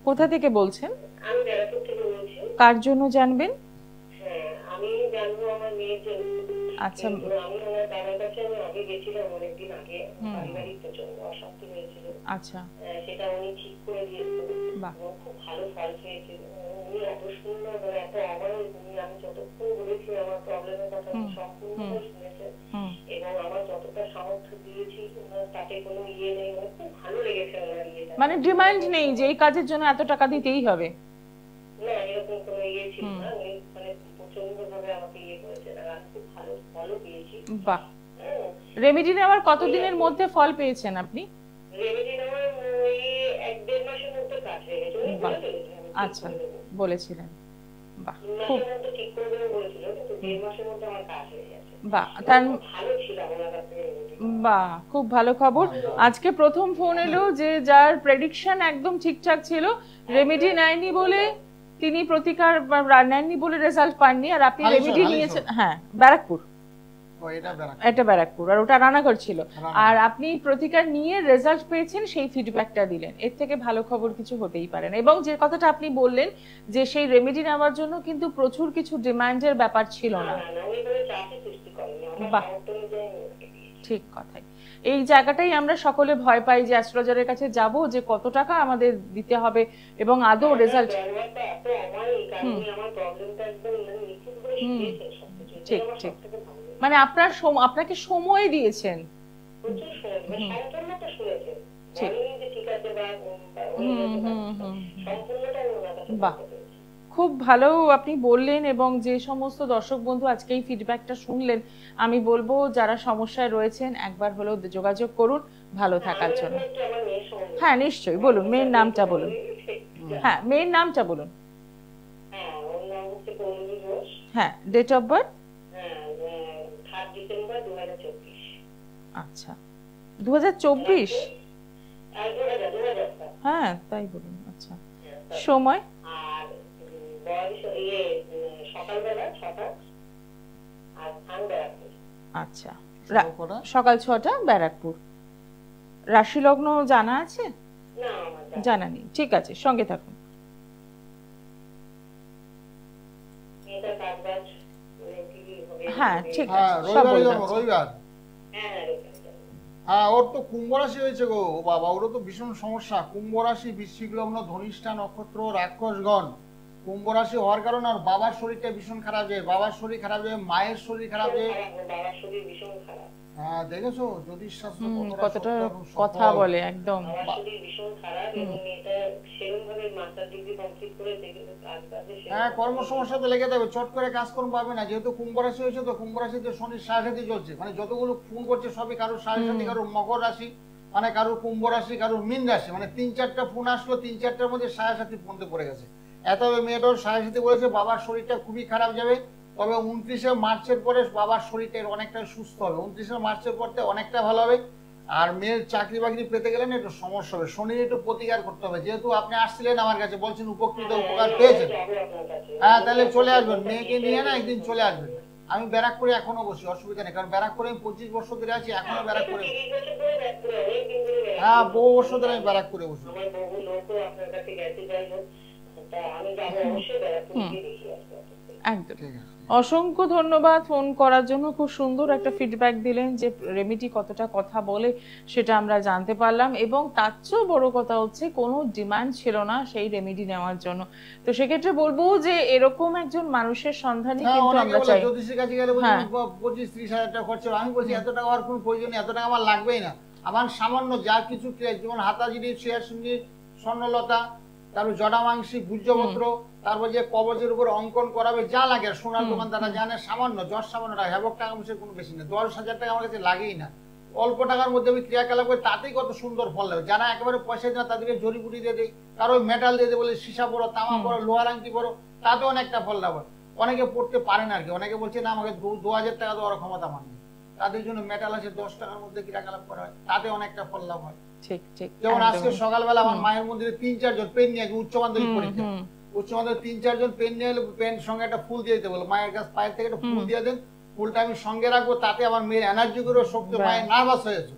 Speaker 1: কোথা থেকে বলছেন?
Speaker 4: আমি বেড়াপুর থেকে বলছি।
Speaker 1: কার জন্য জানবেন?
Speaker 4: হ্যাঁ, আমি জানবো আমার মেয়ের জন্য।
Speaker 1: আচ্ছা,
Speaker 4: আমি ওনার দাদার কাছে আমি আগে গেছিলাম অনেকদিন আগে, পারিবারিক প্রচন্ড অশান্তি হয়েছিল।
Speaker 1: আচ্ছা,
Speaker 4: সেটা উনি ঠিক করে দিয়েছেন, খুব ভালো ফল পেয়েছে। উনি এত সুন্দর, এত অমায়িক, উনি আমি যতক্ষণ বলেছি আমার প্রবলেমের কথা সম্পূর্ণটা শুনেছেন, এবং আমার যতটা সামর্থ্য দিয়েছি তাতে কোনো ইয়ে নেই। খুব ভালো লেগেছে ওনার ইয়েটা,
Speaker 1: মানে ডিমান্ড নেই যে এই কাজের জন্য এত টাকা দিতেই হবে,
Speaker 4: না এরকম কোনো ইয়ে ছিল না। উনি মানে প্রচন্ড ভাবে আমাকে ইয়ে করেছেন, আর আমি খুব ভালো ফলও পেয়েছি।
Speaker 1: বাহ। রেমেডি নেওয়ার কতদিনের মধ্যে ফল পেয়েছেন আপনি?
Speaker 4: রেমেডি নেওয়ার 1-1.5 মাসের মধ্যে কাজ হয়ে গেছে।
Speaker 1: আচ্ছা, বলেছিলেন। বাহ,
Speaker 4: খুব ঠিক করে দেবেন বলেছিল, কিন্তু 1.5 মাসের মধ্যে আমার কাজ হয়ে গেছে।
Speaker 1: বাহ, তার
Speaker 4: ভালো ছিল ওনার কাছে।
Speaker 1: বাহ, খুব ভালো খবর। আজকে প্রথম ফোন এলো যে যার প্রেডিকশন একদম ঠিকঠাক ছিল, রেমেডি নেয়নি বলে তিনি প্রতিকার নেননি বলে রেজাল্ট পাননি, আর আপনি রেমেডি নিয়েছেন। হ্যাঁ, ব্যারাকপুর, এটা ব্যারাকপুর, আর ওটা রানাঘাট ছিল। আর আপনি প্রতিকার নিয়ে রেজাল্ট পেয়েছেন, সেই ফিডব্যাকটা দিলেন। এর থেকে ভালো খবর কিছু হতেই পারে না। এবং যে কথাটা আপনি বললেন যে সেই রেমেডি নেওয়ার জন্য কিন্তু প্রচুর কিছু ডিমান্ডের ব্যাপার ছিল না। বাহ, ঠিক কথাই। এই জায়গাটাই আমরা সকলে ভয় পাই যে অ্যাস্ট্রোলজারের কাছে যাব, যে কত টাকা আমাদের দিতে হবে এবং আদৌ রেজাল্ট। ঠিক ঠিক, মানে আপনাকে সময় দিয়েছেন। বাহ, খুব ভালো আপনি বললেন। এবং যে সমস্ত দর্শক বন্ধু আজকে এই ফিডব্যাকটা শুনলেন, আমি বলবো যারা সমস্যায় রয়েছেন একবার হলেও যোগাযোগ করুন ভালো থাকার জন্য। হ্যাঁ নিশ্চয়ই বলুন, মেয়ের নামটা বলুন। হ্যাঁ মেয়ের নামটা বলুন।
Speaker 4: হ্যাঁ, ওর নাম হচ্ছে পৌলমী ঘোষ।
Speaker 1: হ্যাঁ, ডেট অফ বার্থ।
Speaker 4: হ্যাঁ, 3 ডিসেম্বর 2024।
Speaker 1: আচ্ছা, 2024?
Speaker 4: আর 2000
Speaker 1: হ্যাঁ তাই বলুন। আচ্ছা, সময়?
Speaker 4: আর বয়স সকালবেলা 6টা, আর স্থান ব্যারাকপুর।
Speaker 1: আচ্ছা, সকাল 6টা, ব্যারাকপুর। রাশি লগ্ন জানা আছে?
Speaker 4: না, আমার
Speaker 1: জানা নেই, ঠিক আছে, সঙ্গে থাকুন।
Speaker 4: মেয়েটার কাজবাজ কি হবে?
Speaker 1: হ্যাঁ ঠিক
Speaker 2: হ্যাঁ,
Speaker 1: আছে, সব বলে
Speaker 2: রবিবার
Speaker 1: দিচ্ছি।
Speaker 2: রবিবার।
Speaker 4: হ্যাঁ,
Speaker 2: হ্যাঁ, ওর তো কুম্ভ রাশি হয়েছে গো। ও বাবা, ওরও তো ভীষণ সমস্যা। কুম্ভ রাশি, বৃশ্চিক লগ্ন, ধনিষ্ঠা নক্ষত্র, রাক্ষসগণ। কুম্ভ রাশি হওয়ার কারণে আর বাবার শরীরটা ভীষণ খারাপ যায়, বাবার শরীর খারাপ যায়, মায়ের শরীর খারাপ যায়।
Speaker 4: বাবার শরীর ভীষণ খারাপ।
Speaker 2: হ্যাঁ, দেখেছো জ্যোতিষশাস্ত্র
Speaker 1: কতটা কথা বলে, একদম।
Speaker 4: বাবার শরীর ভীষণ খারাপ, এবং এটা সেরকম ভাবে মাস্টার ডিগ্রি কমপ্লিট করে দেখে কাজবাজে।
Speaker 2: হ্যাঁ, কর্মসমস্যাতে লেগে যাবে, চট করে কাজকর্ম পাবে না। যেহেতু কুম্ভ রাশি হয়েছে, তো কুম্ভ রাশিতে শনির সাড়ে চলছে, মানে যতগুলো ফোন করছে সবই কারোর সাড়ে সাথে, কারোর মকর রাশি, মানে কারোর কুম্ভ রাশি, কারোর মীন রাশি, মানে 3-4টা ফোন আসলো, 3-4টার মধ্যে সাড়ে সাথে ফোনতে পড়ে গেছে। এত মেয়েটার সাড়ে সাথে বলেছে বাবার শরীরটা খুবই খারাপ যাবে, তবে 29শে মার্চের পরে বাবার শরীরটা অনেকটা সুস্থ হবে, 29শে মার্চের পর অনেকটা ভালো হবে। আর মেয়ের চাকরি বাকরি পেতে গেলে না একটু সমস্যা হবে, শনির একটু প্রতিকার করতে হবে। যেহেতু আপনি আসছিলেন আমার কাছে, বলছেন উপকৃত, উপকার পেয়েছেন, হ্যাঁ তাহলে চলে আসবেন, মেয়েকে নিয়ে না একদিন চলে আসবেন। আমি ব্যারাকপুরে এখনো বসি, অসুবিধা নেই, কারণ ব্যারাকপুরে আমি 25 বছর ধরে আছি, এখনো ব্যারাকপুরে। হ্যাঁ, বহু বছর ধরে আমি ব্যারাকপুরে বসি।
Speaker 4: আমার বহু লোকও আপনার কাছে গেছে, যাই হোক, তা আমি যাবো অবশ্যই, ব্যারাকপুর গিয়ে দেখে আসবো।
Speaker 1: একদম, অসংখ্য ধন্যবাদ ফোন করার জন্য। খুব সুন্দর একটা ফিডব্যাক দিলেন যে রেমেডি কতটা কথা বলে সেটা আমরা জানতে পারলাম, এবং তার চেয়েও বড় কথা হচ্ছে কোনো ডিমান্ড ছিল না সেই রেমেডি নেওয়ার জন্য। তো সেক্ষেত্রে বলবো যে এরকম একজন মানুষের সন্ধানই কিন্তু আমরা চাই।
Speaker 2: জ্যোতিষের কাছে গেলে 25-30 হাজার টাকা খরচ হবে, আমি বলছি এত টাকা আর কোনো প্রয়োজন নেই, এত টাকা আমার লাগবেই না। আমার সামান্য যা কিছু, যেমন হাতাজিরি, শেয়ার সিঙ্গি, স্বর্ণলতা, তারপর জটা মাংসি, ভূজ্যপত্র, তারপর যে কবচের উপর অঙ্কন করাবে, যা লাগে সোনার দোকান তারা জানে, সামান্য সামান্য টাকা, হ্যাবক টাকা পয়সার কোনো বেশি নেই, 10,000 টাকা আমার কাছে লাগেই না। অল্প টাকার মধ্যে আমি ক্রিয়াকলাপ করি, তাতেই কত সুন্দর ফল লাগে। যারা একেবারে পয়সা দেয় না তাদেরকে জড়িবুটি দিয়ে দেয়, কারো মেটাল দিয়ে দেয়, বলে সীসা পড়ো, তামা পড়ো, লোহার আংটি পড়ো, তাতে অনেকটা ফল লাভ হয়। অনেকে পড়তে পারে না আর কি, অনেকে বলছে না আমাকে 2,000 টাকা দেওয়ার ক্ষমতা আমার নেই, তাদের জন্য মেটাল আছে 10 টাকার মধ্যে ক্রিয়াকলাপ করা হয়, তাতে অনেকটা ফল লাভ হয়।
Speaker 1: ঠিক ঠিক,
Speaker 2: যেমন আজকে সকালবেলা আমার মায়ের মন্দিরে 3-4 জন পেন নিয়ে উচ্চ মাধ্যমিক পরীক্ষা, উচ্চ মাধ্যমিক 3-4 জন পেন নিয়ে এলে, পেন সঙ্গে একটা ফুল দিয়ে দিতে বলো, মায়ের কাছে পায়ের থেকে একটা ফুল দিয়ে দেন, ফুলটা আমি সঙ্গে রাখবো, তাতে আমার মেয়ের এনার্জি করে শক্তি, মায়ের নার্ভাস হয়েছে,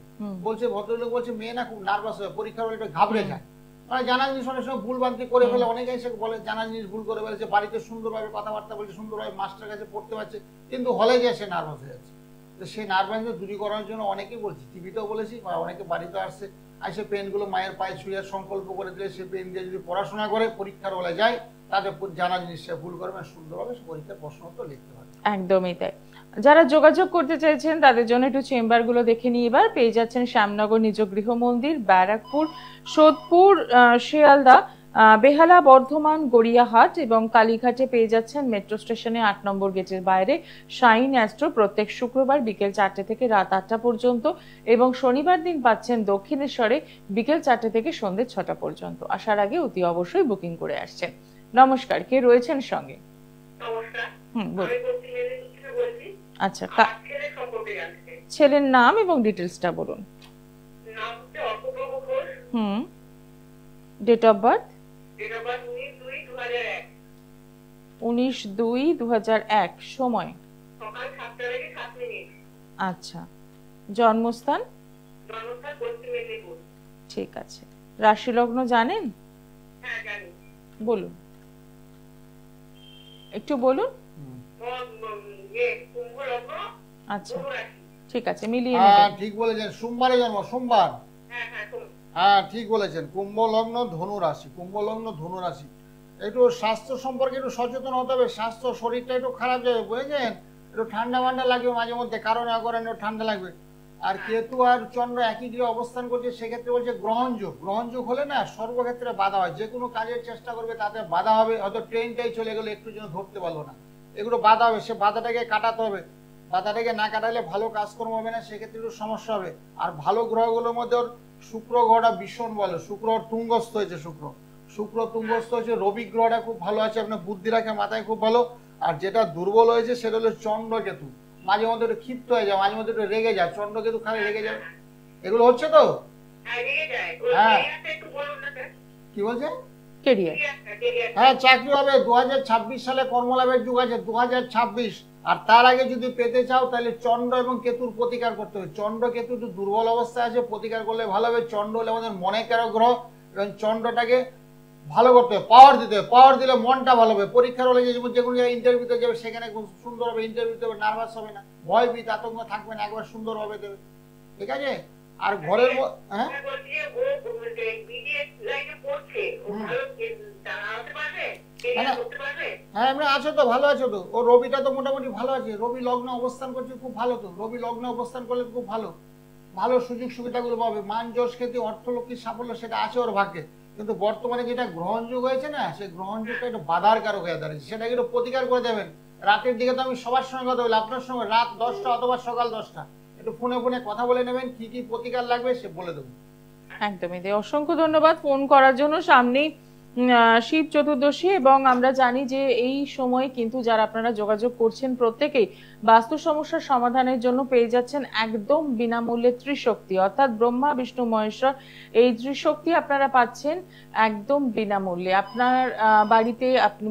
Speaker 2: বলছে ভদ্রলোক বলছে মেয়ে না খুব নার্ভাস হয়ে পরীক্ষার হলে একটু ঘাবড়ে যায়, মানে জানা জিনিস অনেক সময় ভুল বান্তি করে ফেলে, অনেকে এসে বলে জানা জিনিস ভুল করে ফেলেছে, বাড়িতে সুন্দরভাবে কথাবার্তা বলছে, সুন্দরভাবে মাস্টার কাছে পড়তে পারছে, কিন্তু হলে গিয়ে সে নার্ভাস হয়ে যাচ্ছে। তো সেই নার্ভাস দূরীকরণের জন্য অনেকেই বলছি, টিভিতেও বলেছি, বা অনেকে বাড়িতে আসছে, এসে পেনগুলো মায়ের পায়ে ছুঁয়ে সংকল্প করে দিলে সে পেন দিয়ে যদি পড়াশোনা করে পরীক্ষার হলে যায়, তাদের জানা জিনিস সে ভুল করবে, সুন্দরভাবে সে পরীক্ষার প্রশ্নপত্র লিখতে পারবে।
Speaker 1: একদমই তাই। যারা যোগাযোগ করতে চাইছেন তাদের জন্য একটু চেম্বার গুলো দেখে নিয়ে এবার পেয়ে যাচ্ছেন শ্যামনগর নিজ গৃহ মন্দির, ব্যারাকপুর, সোদপুর, শিয়ালদা, বেহালা, বর্ধমান, গড়িয়াহাট এবং কালীঘাটে পেয়ে যাচ্ছেন মেট্রো স্টেশনে 8 নম্বর গেটের বাইরে শাইন অ্যাস্ট্রো, প্রত্যেক শুক্রবার বিকেল 4টে থেকে রাত 8টা পর্যন্ত, এবং শনিবার দিন পাচ্ছেন দক্ষিণেশ্বরে বিকেল 4টে থেকে সন্ধ্যে 6টা পর্যন্ত। আসার আগে অতি অবশ্যই বুকিং করে আসছেন। নমস্কার, কে রয়েছেন সঙ্গে?
Speaker 4: নমস্কার,
Speaker 1: আচ্ছা, ছেলের নাম এবং ডিটেলসটা বলুন। Date of birth? 19/2/2001। সময়?
Speaker 4: সকাল 7টা থেকে 7 মিনিট।
Speaker 1: আচ্ছা, জন্মস্থান?
Speaker 4: জন্মস্থান পশ্চিম মেদিনীপুর।
Speaker 1: ঠিক আছে, রাশি লগ্ন জানেন?
Speaker 4: হ্যাঁ জানি।
Speaker 1: বলুন, একটু বলুন। আচ্ছা ঠিক আছে, মিলিয়ে নেবেন।
Speaker 2: ঠিক বলেছেন, সোমবারে জন্ম, সোমবার। হ্যাঁ ঠিক বলেছেন, কুম্ভ লগ্ন ধনু রাশি, কুম্ভ লগ্ন ধনু রাশি। একটু স্বাস্থ্য সম্পর্কে একটু সচেতন হতে হবে, স্বাস্থ্য শরীরটা একটু খারাপ যাবে, বুঝেছেন, একটু ঠান্ডা মান্ডা লাগবে মাঝে মধ্যে, কারণ না করেন একটু ঠান্ডা লাগবে। আর কেতু আর চন্দ্র একই গৃহে অবস্থান করছে, সেক্ষেত্রে বলছে গ্রহণযোগ, গ্রহণযোগ হলে না সর্বক্ষেত্রে বাধা হয়, যে কোনো কাজের চেষ্টা করবে তাতে বাধা হবে, হয়তো ট্রেনটাই চলে গেলো একটু জন্য ধরতে পারলো না, এগুলো বাধা হবে, সে বাধাটাকে কাটাতে হবে। পাতাটাকে না কাটালে ভালো কাজকর্ম হবে না, সেক্ষেত্রে একটু সমস্যা হবে। আর ভালো গ্রহগুলোর মধ্যে ওর শুক্র গ্রহটা ভীষণ ভালো, শুক্র তুঙ্গস্থ হয়েছে, শুক্র তুঙ্গস্থ হয়েছে, রবি গ্রহটা খুব ভালো আছে, আপনার বুদ্ধি রাখে মাথায় খুব ভালো। আর যেটা দুর্বল হয়েছে সেটা হলো চন্দ্রকেতু, মাঝে মধ্যে একটু ক্ষিপ্ত হয়ে যায়, মাঝে মধ্যে একটু রেগে যায়, চন্দ্রকেতু খালি রেগে যায়। এগুলো হচ্ছে তো? হ্যাঁ, কি বলছে?
Speaker 1: কেরিয়ার।
Speaker 2: হ্যাঁ, চাকরি হবে। 2026 সালে কর্মলাভের যুগ আছে, 2026। আর তার আগে যদি পেতে চাও তাহলে চন্দ্র এবং কেতুর প্রতিকার করতে হবে। চন্দ্র কেতু একটু দুর্বল অবস্থায় আছে, প্রতিকার করলে ভালো হবে। চন্দ্র হলে আমাদের মনে কারো গ্রহ, এবং চন্দ্রটাকে ভালো করতে হবে, পাওয়ার দিতে হবে। পাওয়ার দিলে মনটা ভালো হবে। পরীক্ষার হলে যে কোনো জায়গায় ইন্টারভিউতে যাবে সেখানে খুব সুন্দর হবে, ইন্টারভিউতে হবে, নার্ভাস হবে না, ভয় ভীত আতঙ্ক থাকবে না, একবার সুন্দর হবে দেবে। ঠিক আছে? আর ঘরের হ্যাঁ হ্যাঁ এমনি আছো তো, ভালো আছো তো। ও রবিটা তো মোটামুটি ভালো আছে, রবি লগ্নে অবস্থান করছে, খুব ভালো তো। রবি লগ্নে অবস্থান করলে খুব ভালো, ভালো সুযোগ সুবিধাগুলো পাবে। মান যশ খ্যাতি অর্থলক্ষ্মীর সাফল্য সেটা আছে ওর ভাগ্যে। কিন্তু বর্তমানে যেটা গ্রহণ যুগ হয়েছে না, সেই গ্রহণ যুগটা একটু বাধার কারক হয়ে দাঁড়িয়েছে, সেটাকে একটু প্রতিকার করে দেবেন। রাতের দিকে তো আমি সবার সঙ্গে কথা বলি, আপনার সঙ্গে রাত 10টা অথবা সকাল 10টা একটু ফোনে ফোনে কথা বলে নেবেন, কি কি প্রতিকার লাগবে সে বলে দেবো।
Speaker 1: একদমই তাই, অসংখ্য ধন্যবাদ ফোন করার জন্য। সামনেই শিব চতুর্দশী, এবং আমরা জানি যে এই সময় কিন্তু যারা আপনারা যোগাযোগ করছেন প্রত্যেকেই বাস্তু সমস্যার সমাধানের জন্য পেয়ে যাচ্ছেন একদম বিনামূল্যে ত্রিশক্তি, অর্থাৎ ব্রহ্মা বিষ্ণু মহেশ্বর। এই ত্রিশক্তি আপনারা পাচ্ছেন একদম বিনামূল্যে। আপনার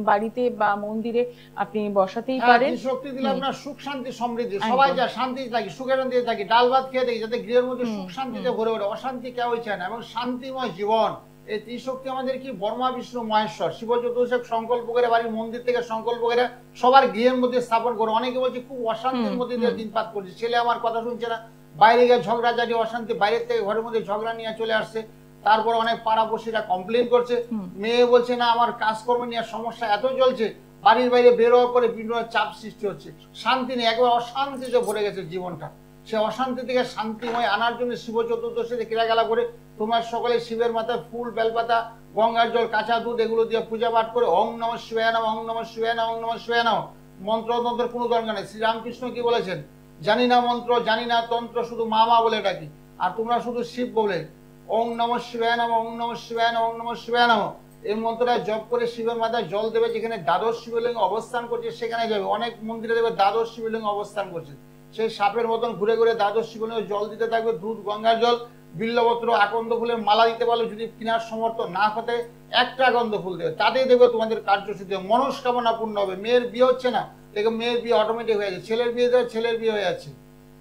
Speaker 1: বাড়িতে বা মন্দিরে আপনি বসাতেই পারেন।
Speaker 2: ত্রিশক্তি দিলে আপনার সুখ শান্তি সমৃদ্ধি, সবাই যা শান্তি থাকি, সুখের শান্তিতে থাকি, ডাল ভাত খেয়ে থাকি, যাতে গৃহের মধ্যে সুখ শান্তিতে ভরে ওঠে, অশান্তি কেউই চায় না, এবং শান্তিময় জীবন। এই ত্রিশক্তি আমাদের কি ব্রহ্মা বিষ্ণু মহেশ্বর, শিব চতুর্দশী সংকল্প করে বাড়ির মন্দির থেকে সংকল্প করে সবার গৃহের মধ্যে স্থাপন করে। অনেকে বলছে খুব অশান্তির মধ্যে দিয়ে দিনপাত করছে, ছেলে আমার কথা শুনছে না, বাইরে গিয়ে ঝগড়াঝাটি অশান্তি, বাইরের থেকে ঘরের মধ্যে ঝগড়া নিয়ে চলে আসছে। তারপর অনেক পাড়াপড়শিরা কমপ্লেন করছে, মেয়ে বলছে না আমার কাজকর্ম নিয়ে সমস্যা এত চলছে, বাড়ির বাইরে বের হওয়ার পরে বিভিন্ন চাপ সৃষ্টি হচ্ছে, শান্তি নেই, একবার অশান্তিতে ভরে গেছে জীবনটা। সে অশান্তি থেকে শান্তিময় আনার জন্য শিব চতুর্দশীতে ক্রিয়াকলাপ করে তোমার সকলে শিবের মাথায় ফুল, বেলপাতা, গঙ্গার জল, কাঁচা দুধ এগুলো দিয়ে পূজা পাঠ করে ওং নমঃ শিবায় নমঃ, ওং নমঃ শিবায় নমঃ, ওং নমঃ শিবায় নমঃ। মন্ত্রের কোনো দরকার নেই। শ্রীরামকৃষ্ণ কি বলেছেন? জানি না মন্ত্র, জানি না তন্ত্র, শুধু মা মা বলে ডাকি, আর তোমরা শুধু শিব বলে ওং নমঃ শিবায় নমঃ, ওং নমঃ শিবায় নমঃ, ওং নমঃ শিবায় নমঃ। এই মন্ত্রটা জপ করে শিবের মাথায় জল দেবে, যেখানে দ্বাদশ শিবলিঙ্গ অবস্থান করছে সেখানে যাবে। অনেক মন্দিরে দেবে দ্বাদশ শিবলিঙ্গ অবস্থান করছে, সেই সাপের মতন ঘুরে ঘুরে দ্বাদশ শিবলিঙ্গে জল দিতে থাকবে, দুধ, গঙ্গার জল, বিল্লপত্র, আকন্দ ফুলের মালা দিতে পারলে, যদি কেনার সমর্থ না হতে একটা আকন্দ ফুল দেবে, তাতেই দেবে তোমাদের কার্যসিদ্ধি, মনস্কামনা পূর্ণ হবে। মেয়ের বিয়ে হচ্ছে না, দেখো মেয়ের বিয়ে অটোমেটিক হয়ে যাচ্ছে, ছেলের বিয়ে দেবে, ছেলের বিয়ে হয়ে যাচ্ছে।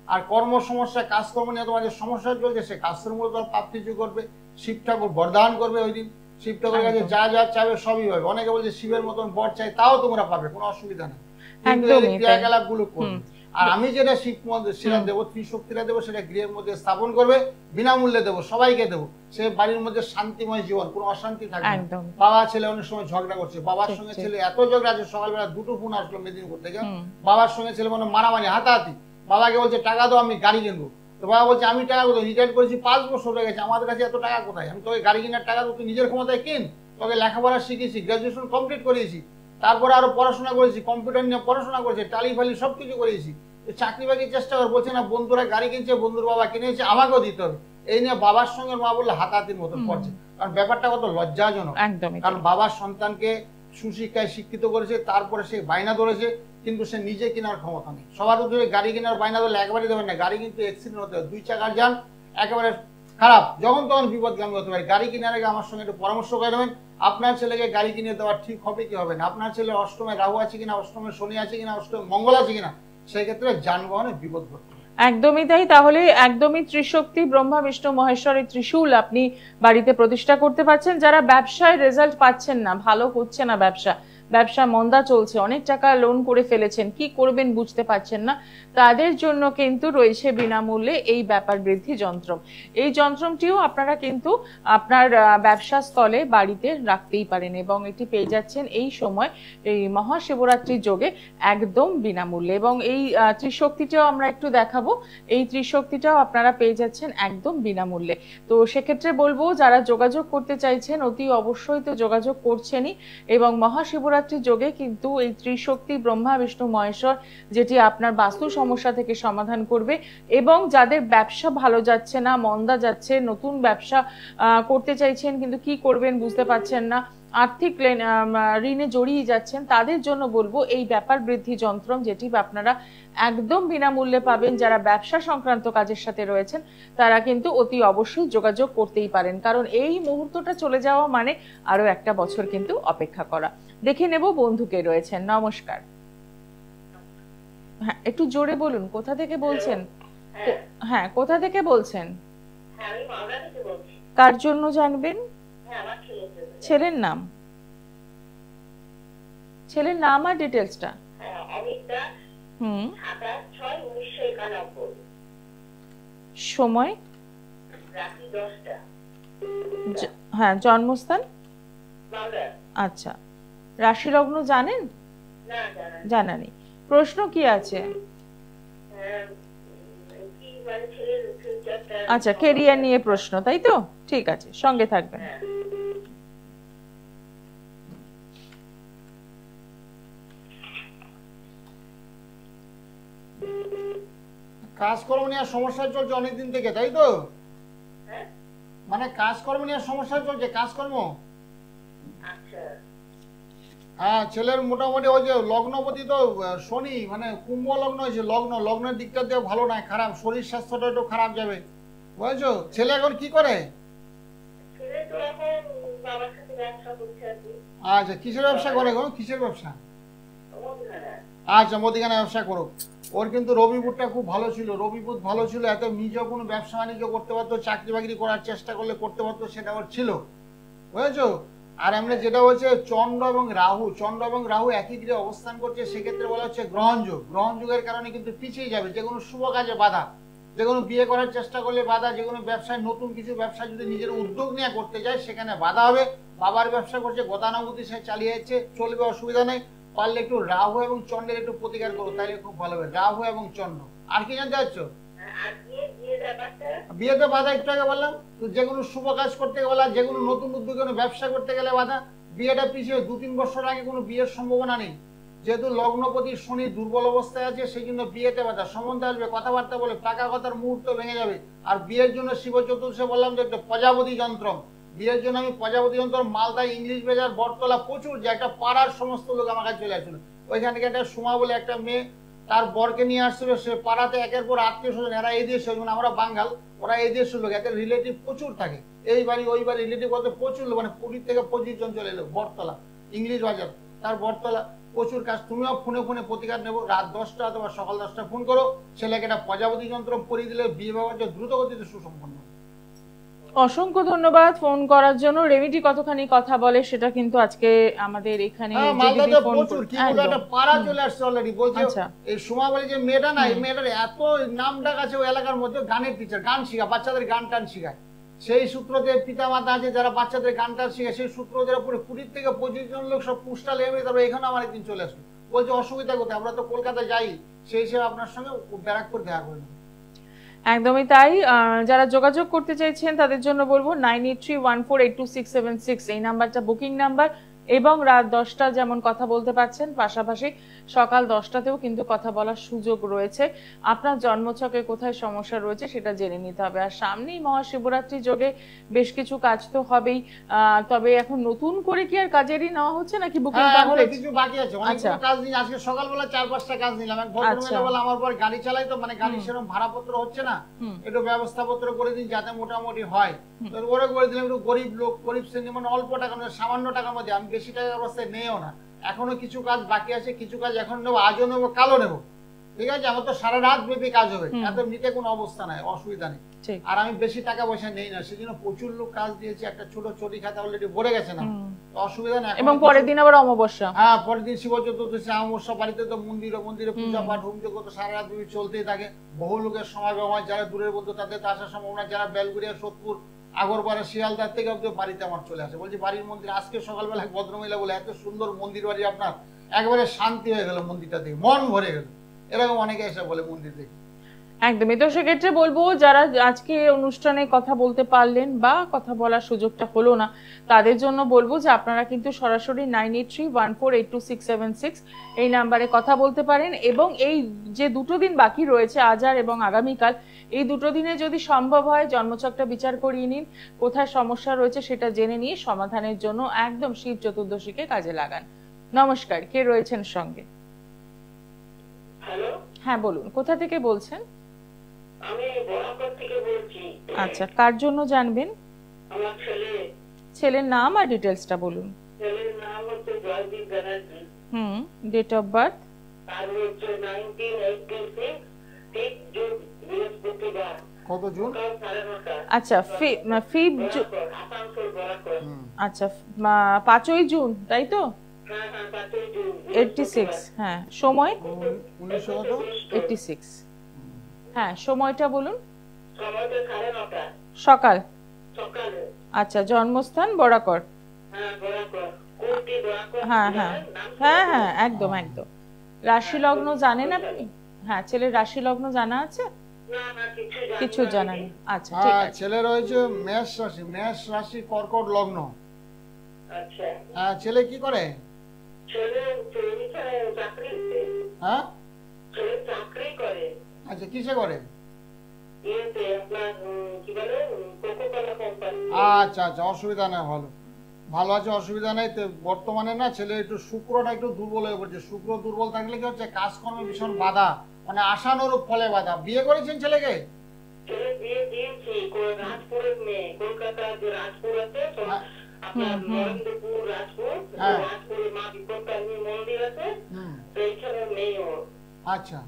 Speaker 2: আর কর্ম সমস্যা, কাজকর্ম নিয়ে তোমাদের সমস্যা চলছে, সে কাজকর্ম প্রাপ্তি করবে, শিব ঠাকুর বরদান করবে। ওই দিন শিব ঠাকুরের কাছে যা যা চাইবে সবই পাবে। অনেকে বলছে শিবের মতন বর চাই, তাও তোমরা পাবে, কোনো অসুবিধা নেই, কিন্তু এই ক্রিয়াকলাপ গুলো করবে। আর আমি যেটা শিব সেটা দেবো, ত্রিশক্তিটা দেবো, সেটা গৃহের মধ্যে স্থাপন করবে, বিনামূল্যে দেবো, সবাইকে দেবো। সে বাড়ির মধ্যে শান্তিময় জীবন, কোনো অশান্তি থাকবে না। বাবা ছেলে অনেক সময় ঝগড়া করছে, বাবার সঙ্গে ছেলে এত ঝগড়া আছে, সকালবেলা দুটো ফোন আসলো মেদিনীপুর থেকে, বাবার সঙ্গে ছেলে মানে মারামারি, হাতাহাতি। বাবাকে বলছে টাকা দাও, আমি গাড়ি কিনবো। তো বাবা বলছে আমি টাকা কোথায়, রিটায়ার করেছি 5 বছর হয়ে গেছে, আমাদের কাছে এত টাকা কোথায়, আমি তোকে গাড়ি কেনার টাকা, তুই নিজের ক্ষমতায় কিন, তোকে লেখাপড়া শিখেছি, গ্রাজুয়েশন কমপ্লিট করেছি, তারপরে আরো পড়াশোনা করেছি, কম্পিউটার নিয়ে পড়াশোনা করেছি, টালি ফালি সবকিছু করেছি, চাকরি বাকরির চেষ্টা করে। বলছে না বন্ধুরা গাড়ি কিনছে, বন্ধুর বাবা কিনেছে, আমাকেও দিতে হবে। এই নিয়ে বাবার সঙ্গে মা বললে হাতাহাতির মতন পড়ছে। কারণ ব্যাপারটা কত লজ্জাজনক, কারণ বাবার সন্তানকে সুশিক্ষায় শিক্ষিত করেছে, তারপরে সে বায়না ধরেছে, কিন্তু সে নিজে কেনার ক্ষমতা নেই। সবার উদ্যোগে গাড়ি কেনার বায়না ধরলে একবারই দেবেন না, গাড়ি কিন্তু অ্যাক্সিডেন্ট হতে হয়, 2 চাকার যান একেবারে খারাপ, যখন তখন বিপদগামী হতে পারে। গাড়ি কেনার আগে আমার সঙ্গে একটু পরামর্শ করে নেবেন, আপনার ছেলেকে গাড়ি কিনে দেওয়া ঠিক হবে কি হবে না, আপনার ছেলে অষ্টমে রাহু আছে কিনা, অষ্টমে শনি আছে কিনা, অষ্টমে মঙ্গল আছে কিনা, সেই ক্ষেত্রে যানবাহনে বিপদ ঘটবে।
Speaker 1: একদমই তাই। তাহলে একদমই ত্রিশক্তি ব্রহ্মা বিষ্ণু মহেশ্বরের ত্রিশূল আপনি বাড়িতে প্রতিষ্ঠা করতে পারছেন। যারা ব্যবসায় রেজাল্ট পাচ্ছেন না, ভালো হচ্ছে না ব্যবসা মন্দা চলছে, অনেক টাকা লোন করে ফেলেছেন, কি করবেন বুঝতে পারছেন না, তাদের জন্য কিন্তু রয়েছে বিনামূল্যে এই ব্যাপার বৃদ্ধি যন্ত্রম। এই যন্ত্রমটিও আপনারা কিন্তু আপনার ব্যবসা স্থলে বাড়িতে রাখতেই পারেন, এবং এটি পেয়ে যাচ্ছেন এই সময় এই মহাশিবরাত্রির যোগে একদম বিনামূল্যে। এবং এই ত্রিশক্তিটাও আমরা একটু দেখাবো, এই ত্রিশক্তিটাও আপনারা পেয়ে যাচ্ছেন একদম বিনামূল্যে। তো সেক্ষেত্রে বলবো যারা যোগাযোগ করতে চাইছেন অতি অবশ্যই তো যোগাযোগ করছেনই, এবং মহাশিবরাত্রি মহাশিবরাত্রি যোগে কিন্তু এই ত্রিশক্তি ব্রহ্মা বিষ্ণু মহেশ্বর যেটি আপনার বাস্তু সমস্যা থেকে সমাধান করবে। এবং যাদের ব্যবসা ভালো যাচ্ছে না, মন্দা যাচ্ছে, নতুন ব্যবসা করতে চাইছেন কিন্তু কি করবেন বুঝতে পারছেন না, আর্থিক ঋণে জড়িয়ে যাচ্ছেন, তাদের জন্য বলবো এই ব্যাপার বৃদ্ধি যন্ত্রম, যেটি আপনারা একদম বিনামূল্যে পাবেন। যারা ব্যবসা সংক্রান্ত কাজের সাথে রয়েছেন তারা কিন্তু অতি অবশ্যই যোগাযোগ করতেই পারেন, কারণ এই মুহূর্তটা চলে যাওয়া মানে আরো একটা বছর কিন্তু অপেক্ষা করা। দেখে নেব বন্ধুকে রয়েছেন। নমস্কার। হ্যাঁ, একটু জোরে বলুন, কোথা থেকে বলছেন? হ্যাঁ, কোথা থেকে বলছেন? কার জন্য জানবেন? ছেলের নাম, ছেলের নাম আর ডিটেলসটা। সময়? হ্যাঁ, জন্মস্থান? আচ্ছা, রাশি লগ্ন জানেন? জানা নেই। প্রশ্ন কি আছে? আচ্ছা, কেরিয়ার নিয়ে প্রশ্ন, তাই তো? ঠিক আছে, সঙ্গে থাকবেন।
Speaker 2: কাজকর্ম নিয়ে সমস্যা চলছে অনেকদিন থেকে, তাই তো? মানে কাজকর্ম নিয়ে সমস্যা চলছে, কাজকর্ম। হ্যাঁ, ছেলের মোটামুটি ওই যে লগ্নপতি তো শনি, মানে কুম্ভ লগ্ন হয়েছে, লগ্নের দিকটা দিয়ে ভালো নয়, খারাপ, শরীর স্বাস্থ্যটা একটু খারাপ যাবে, বুঝেছো? ছেলে এখন কি করে? আচ্ছা, কিসের ব্যবসা করে গো? কিসের ব্যবসা? আচ্ছা, মুদিখানা ব্যবসা করো। ওর কিন্তু রবি বুধটা খুব ভালো ছিল, রবি বুধ ভালো ছিল, এত নিজেও কোনো ব্যবসা বাণিজ্য করতে পারতো, চাকরি বাকরি করার চেষ্টা করলে করতে পারতো, সেটা ওর ছিল, বুঝেছো? আর এমনি যেটা হচ্ছে চন্দ্র এবং রাহু একই গৃহে অবস্থান করছে, সেক্ষেত্রে বলা হচ্ছে গ্রহণ যুগের কারণে কিন্তু পিছিয়ে যাবে, যে কোনো শুভ কাজে বাধা, যে কোনো বিয়ে করার চেষ্টা করলে বাধা, যে কোনো ব্যবসায় নতুন কিছু ব্যবসা যদি নিজের উদ্যোগ নিয়ে করতে যায় সেখানে বাধা হবে। বাবার ব্যবসা করছে, গতানুগতি সে চালিয়ে যাচ্ছে, চলবে, অসুবিধা নেই। পারলে একটু রাহু এবং চন্দ্রের একটু প্রতিকার করো, তাহলে খুব ভালো হবে। রাহু এবং চন্দ্র। আর কি জানতে চাচ্ছ? বিয়েতে বাধা একটু আগে বললাম, যে কোনো শুভ কাজ করতে গেলে, যে কোনো নতুন উদ্যোগে ব্যবসা করতে গেলে বাধা। বিয়েটা পিছিয়ে 2-3 বছর আগে কোনো বিয়ের সম্ভাবনা নেই, যেহেতু লগ্নপতি শনি দুর্বল অবস্থায় আছে, সেই জন্য বিয়েতে বাধা। সম্বন্ধে আসবে, কথাবার্তা বলে পাকা কথার মুহূর্ত ভেঙে যাবে। আর বিয়ের জন্য শিব চতুর্থে বললাম যে একটা প্রজাপতি যন্ত্র, বিয়ের জন্য আমি প্রজাপতি যন্ত্র মালদা ইংলিশ বাজার বটতলা প্রচুর, যে একটা পাড়ার সমস্ত লোক আমার কাছে চলে আসছিল। ওইখান থেকে একটা সুমা বলে একটা মেয়ে তার বরকে নিয়ে আসছিল, সে পাড়াতে একের পর আত্মীয় স্বজন, এরা এই দেশের, যেমন আমরা বাঙাল, ওরা এই দেশের লোক, এদের রিলেটিভ প্রচুর থাকে, এই বাড়ি ওই বাড়ি রিলেটিভ বলতে প্রচুর লোক, মানে 20 থেকে 25 জন চলে এলো। বটতলা ইংলিশ বাজার, তার বটতলা প্রচুর কাজ। তুমিও ফোনে প্রতিকার নেবো, রাত 10টা অথবা সকাল 10টা ফোন করো, ছেলেকে একটা প্রজাপতি যন্ত্র পরিয়ে দিলে বিয়ে ব্যবহার দ্রুত গতিতে সুসম্পন্ন।
Speaker 1: অসংখ্য ধন্যবাদ ফোন করার জন্য। রেমিডি কতখানি কথা বলে সেটা কিন্তু আজকে আমাদের এখানে
Speaker 2: পাড়া চলে আসছে অলরেডি, বলছে এই সুমা বলে যে মেয়েটা না, এই মেয়েটার এত নাম ডাক আছে ওই এলাকার মধ্যে, গানের টিচার, গান শেখায়, বাচ্চাদের গান টান শেখায়। সেই সূত্রতে পিতা মাতা আছে যারা বাচ্চাদের গান টান শেখায়, সেই সূত্র যারা পুরো 20 থেকে 25 জন লোক সব পুষ্টাল এমে, তারপরে এখানে আমার একদিন চলে আসলো, বলছে অসুবিধা কোথায়, আমরা তো কলকাতা যাই, সেই হিসেবে আপনার সঙ্গে ব্যারাকপুর দেখা করে নেব।
Speaker 1: একদমই তাই। যারা যোগাযোগ করতে চাইছেন তাদের জন্য বলবো 9831482676 এই নাম্বারটা বুকিং নাম্বার, এবং রাত 10টা যেমন কথা বলতে পারছেন, পাশাপাশি সকাল 10টাতেও কিন্তু কথা বলার সুযোগ রয়েছে। আপনার জন্মছকে কোথায় সমস্যা রয়েছে সেটা জেনে নিতে হবে। আর সামনেই মহাশিবরাত্রি যোগে বেশ কিছু কাজ তো হবেই, তবে এখন নতুন করে কি আর কাজেরই নেওয়া হচ্ছে নাকি বুকিং কমপ্লিট?
Speaker 2: কিছু বাকি আছে, অনেকগুলো কাজ নিয়ে আজকে সকালবেলা 4-5টা কাজ নিলাম। এক ভদ্রমহিলা বলে আমার পর গাড়ি চালাই তো, মানে গাড়ি সেরকম ভাড়াপত্র হচ্ছে না, একটু ব্যবস্থাপত্র করে দিন যাতে মোটামুটি হয়, তো ওরা করে দিলাম। একটু গরিব লোক, গরিব শ্রেণী, মানে অল্প টাকা, সামান্য টাকার মধ্যে, আমি বেশি টাকার অবস্থায় নেও না। এখনো কিছু কাজ বাকি আছে, কিছু কাজ এখন নেবো, আজও নেবো, কালো নেবো, ঠিক আছে? আমার তো সারা রাত ব্যাপী কাজ হবে, এত নিতে কোনো অবস্থা নাই, অসুবিধা নেই। আর আমি বেশি টাকা পয়সা নেই না, সেজন্য প্রচুর লোক কাজ দিয়েছি। একটা ছোট চটি খাতা অলরেডি ভরে গেছে না, অসুবিধা নেই।
Speaker 1: এবং পরের দিন আবার অমাবস্যা,
Speaker 2: হ্যাঁ পরের দিন শিব চতুর্দশী অমাবস্যা, বাড়িতে তো মন্দিরে পূজা পাঠ হোম যজ্ঞ তো সারা রাত ব্যাপী চলতেই থাকে। বহু লোকের সমাগম হয়, যারা দূরের বন্ধু তাদের তো আসার সম্ভাবনা, যারা বেলগুড়িয়া, সোদপুর, আগরপাড়া, শিয়ালদার থেকে বাড়িতে আমার চলে আসে, বলছি বাড়ির মন্দির। আজকে সকালবেলা এক ভদ্রমহিলা বলে এত সুন্দর মন্দির বাড়ি আপনার, একবারে শান্তি হয়ে গেল মন্দিরটা দেখে, মন ভরে গেল। এরকম অনেকে এসে বলে মন্দির দেখে।
Speaker 1: একদমই। তো সেক্ষেত্রে বলবো যারা আজকে অনুষ্ঠানে কথা বলতে পারলেন বা কথা বলার সুযোগটা হলো না, তাদের জন্য বলবো যে আপনারা কিন্তু সরাসরি 9831482676 এই নাম্বারে কথা বলতে পারেন। এবং এই যে দুটো দিন বাকি রয়েছে, আজ আর এবং আগামীকাল, এই দুটো দিনে যদি সম্ভব হয় জন্মছকটা বিচার করিয়ে নিন, কোথায় সমস্যা রয়েছে সেটা জেনে নিয়ে সমাধানের জন্য একদম শিব চতুর্দশীকে কাজে লাগান। নমস্কার, কে রয়েছেন সঙ্গে?
Speaker 4: হ্যালো,
Speaker 1: হ্যাঁ বলুন, কোথা থেকে বলছেন?
Speaker 4: আমি বরাকর থেকে বলছি।
Speaker 1: আচ্ছা, কার জন্য জানবেন?
Speaker 4: আমার
Speaker 1: ছেলের নাম আর ডিটেলসটা বলুন।
Speaker 4: ছেলের নাম হচ্ছে Joydeep Banerjee.
Speaker 1: Date of birth?
Speaker 4: আর হচ্ছে 1986, 6 জুন, বৃহস্পতিবার।
Speaker 2: কত জুন?
Speaker 4: সকাল 9:30।
Speaker 1: আচ্ছা, 5 জুন।
Speaker 4: আসানসোল বরাকর।
Speaker 1: আচ্ছা, 5ই জুন, তাই তো?
Speaker 4: হ্যাঁ, 5ই জুন,
Speaker 1: 86। হ্যাঁ, সময়?
Speaker 2: 1986।
Speaker 1: হ্যাঁ, সময়টা বলুন।
Speaker 4: সময়টা 9:30
Speaker 1: সকাল?
Speaker 4: সকালে।
Speaker 1: আচ্ছা, জন্মস্থান বরাকর?
Speaker 4: হ্যাঁ, বরাকর। কোটি বরাকর।
Speaker 1: হ্যাঁ হ্যাঁ হ্যাঁ হ্যাঁ, একদম একদম। রাশি লগ্ন জানেন আপনি? হ্যাঁ, ছেলের রাশি লগ্ন জানা আছে?
Speaker 4: না,
Speaker 1: কিছু জানা নেই। আচ্ছা, ঠিক আছে।
Speaker 2: ছেলে রয়েছে মেষ রাশি, মেষ রাশি কর্কট লগ্ন।
Speaker 4: আচ্ছা,
Speaker 2: ছেলে কি করে?
Speaker 4: ছেলে চাকরি
Speaker 2: হ্যাঁ,
Speaker 4: ছেলে চাকরি করে।
Speaker 2: আচ্ছা, কিসে করে?
Speaker 4: ইয়েতে আপনার কি বলে কোকোকোলা কোম্পানি।
Speaker 2: আচ্ছা আচ্ছা, অসুবিধা নেই, ভালো ভালো আছে, অসুবিধা নেই। তো বর্তমানে না ছেলে একটু শুক্রটা একটু দুর্বল হয়ে পড়ছে। শুক্র দুর্বল থাকলে কি হচ্ছে, কাজকর্মে ভীষণ বাধা, মানে আশানুরূপ ফলে বাধা। বিয়ে করেছেন ছেলেকে?
Speaker 4: ছেলে বিয়ে দিয়েছি, রাজপুরের মেয়ে, কলকাতার যে রাজপুর আছে আপনার নরেন্দ্রপুর রাজপুর, রাজপুরে মা বিপত্তারিণী মন্দির আছে, সেইখানে মেয়ে ওর।
Speaker 2: আচ্ছা,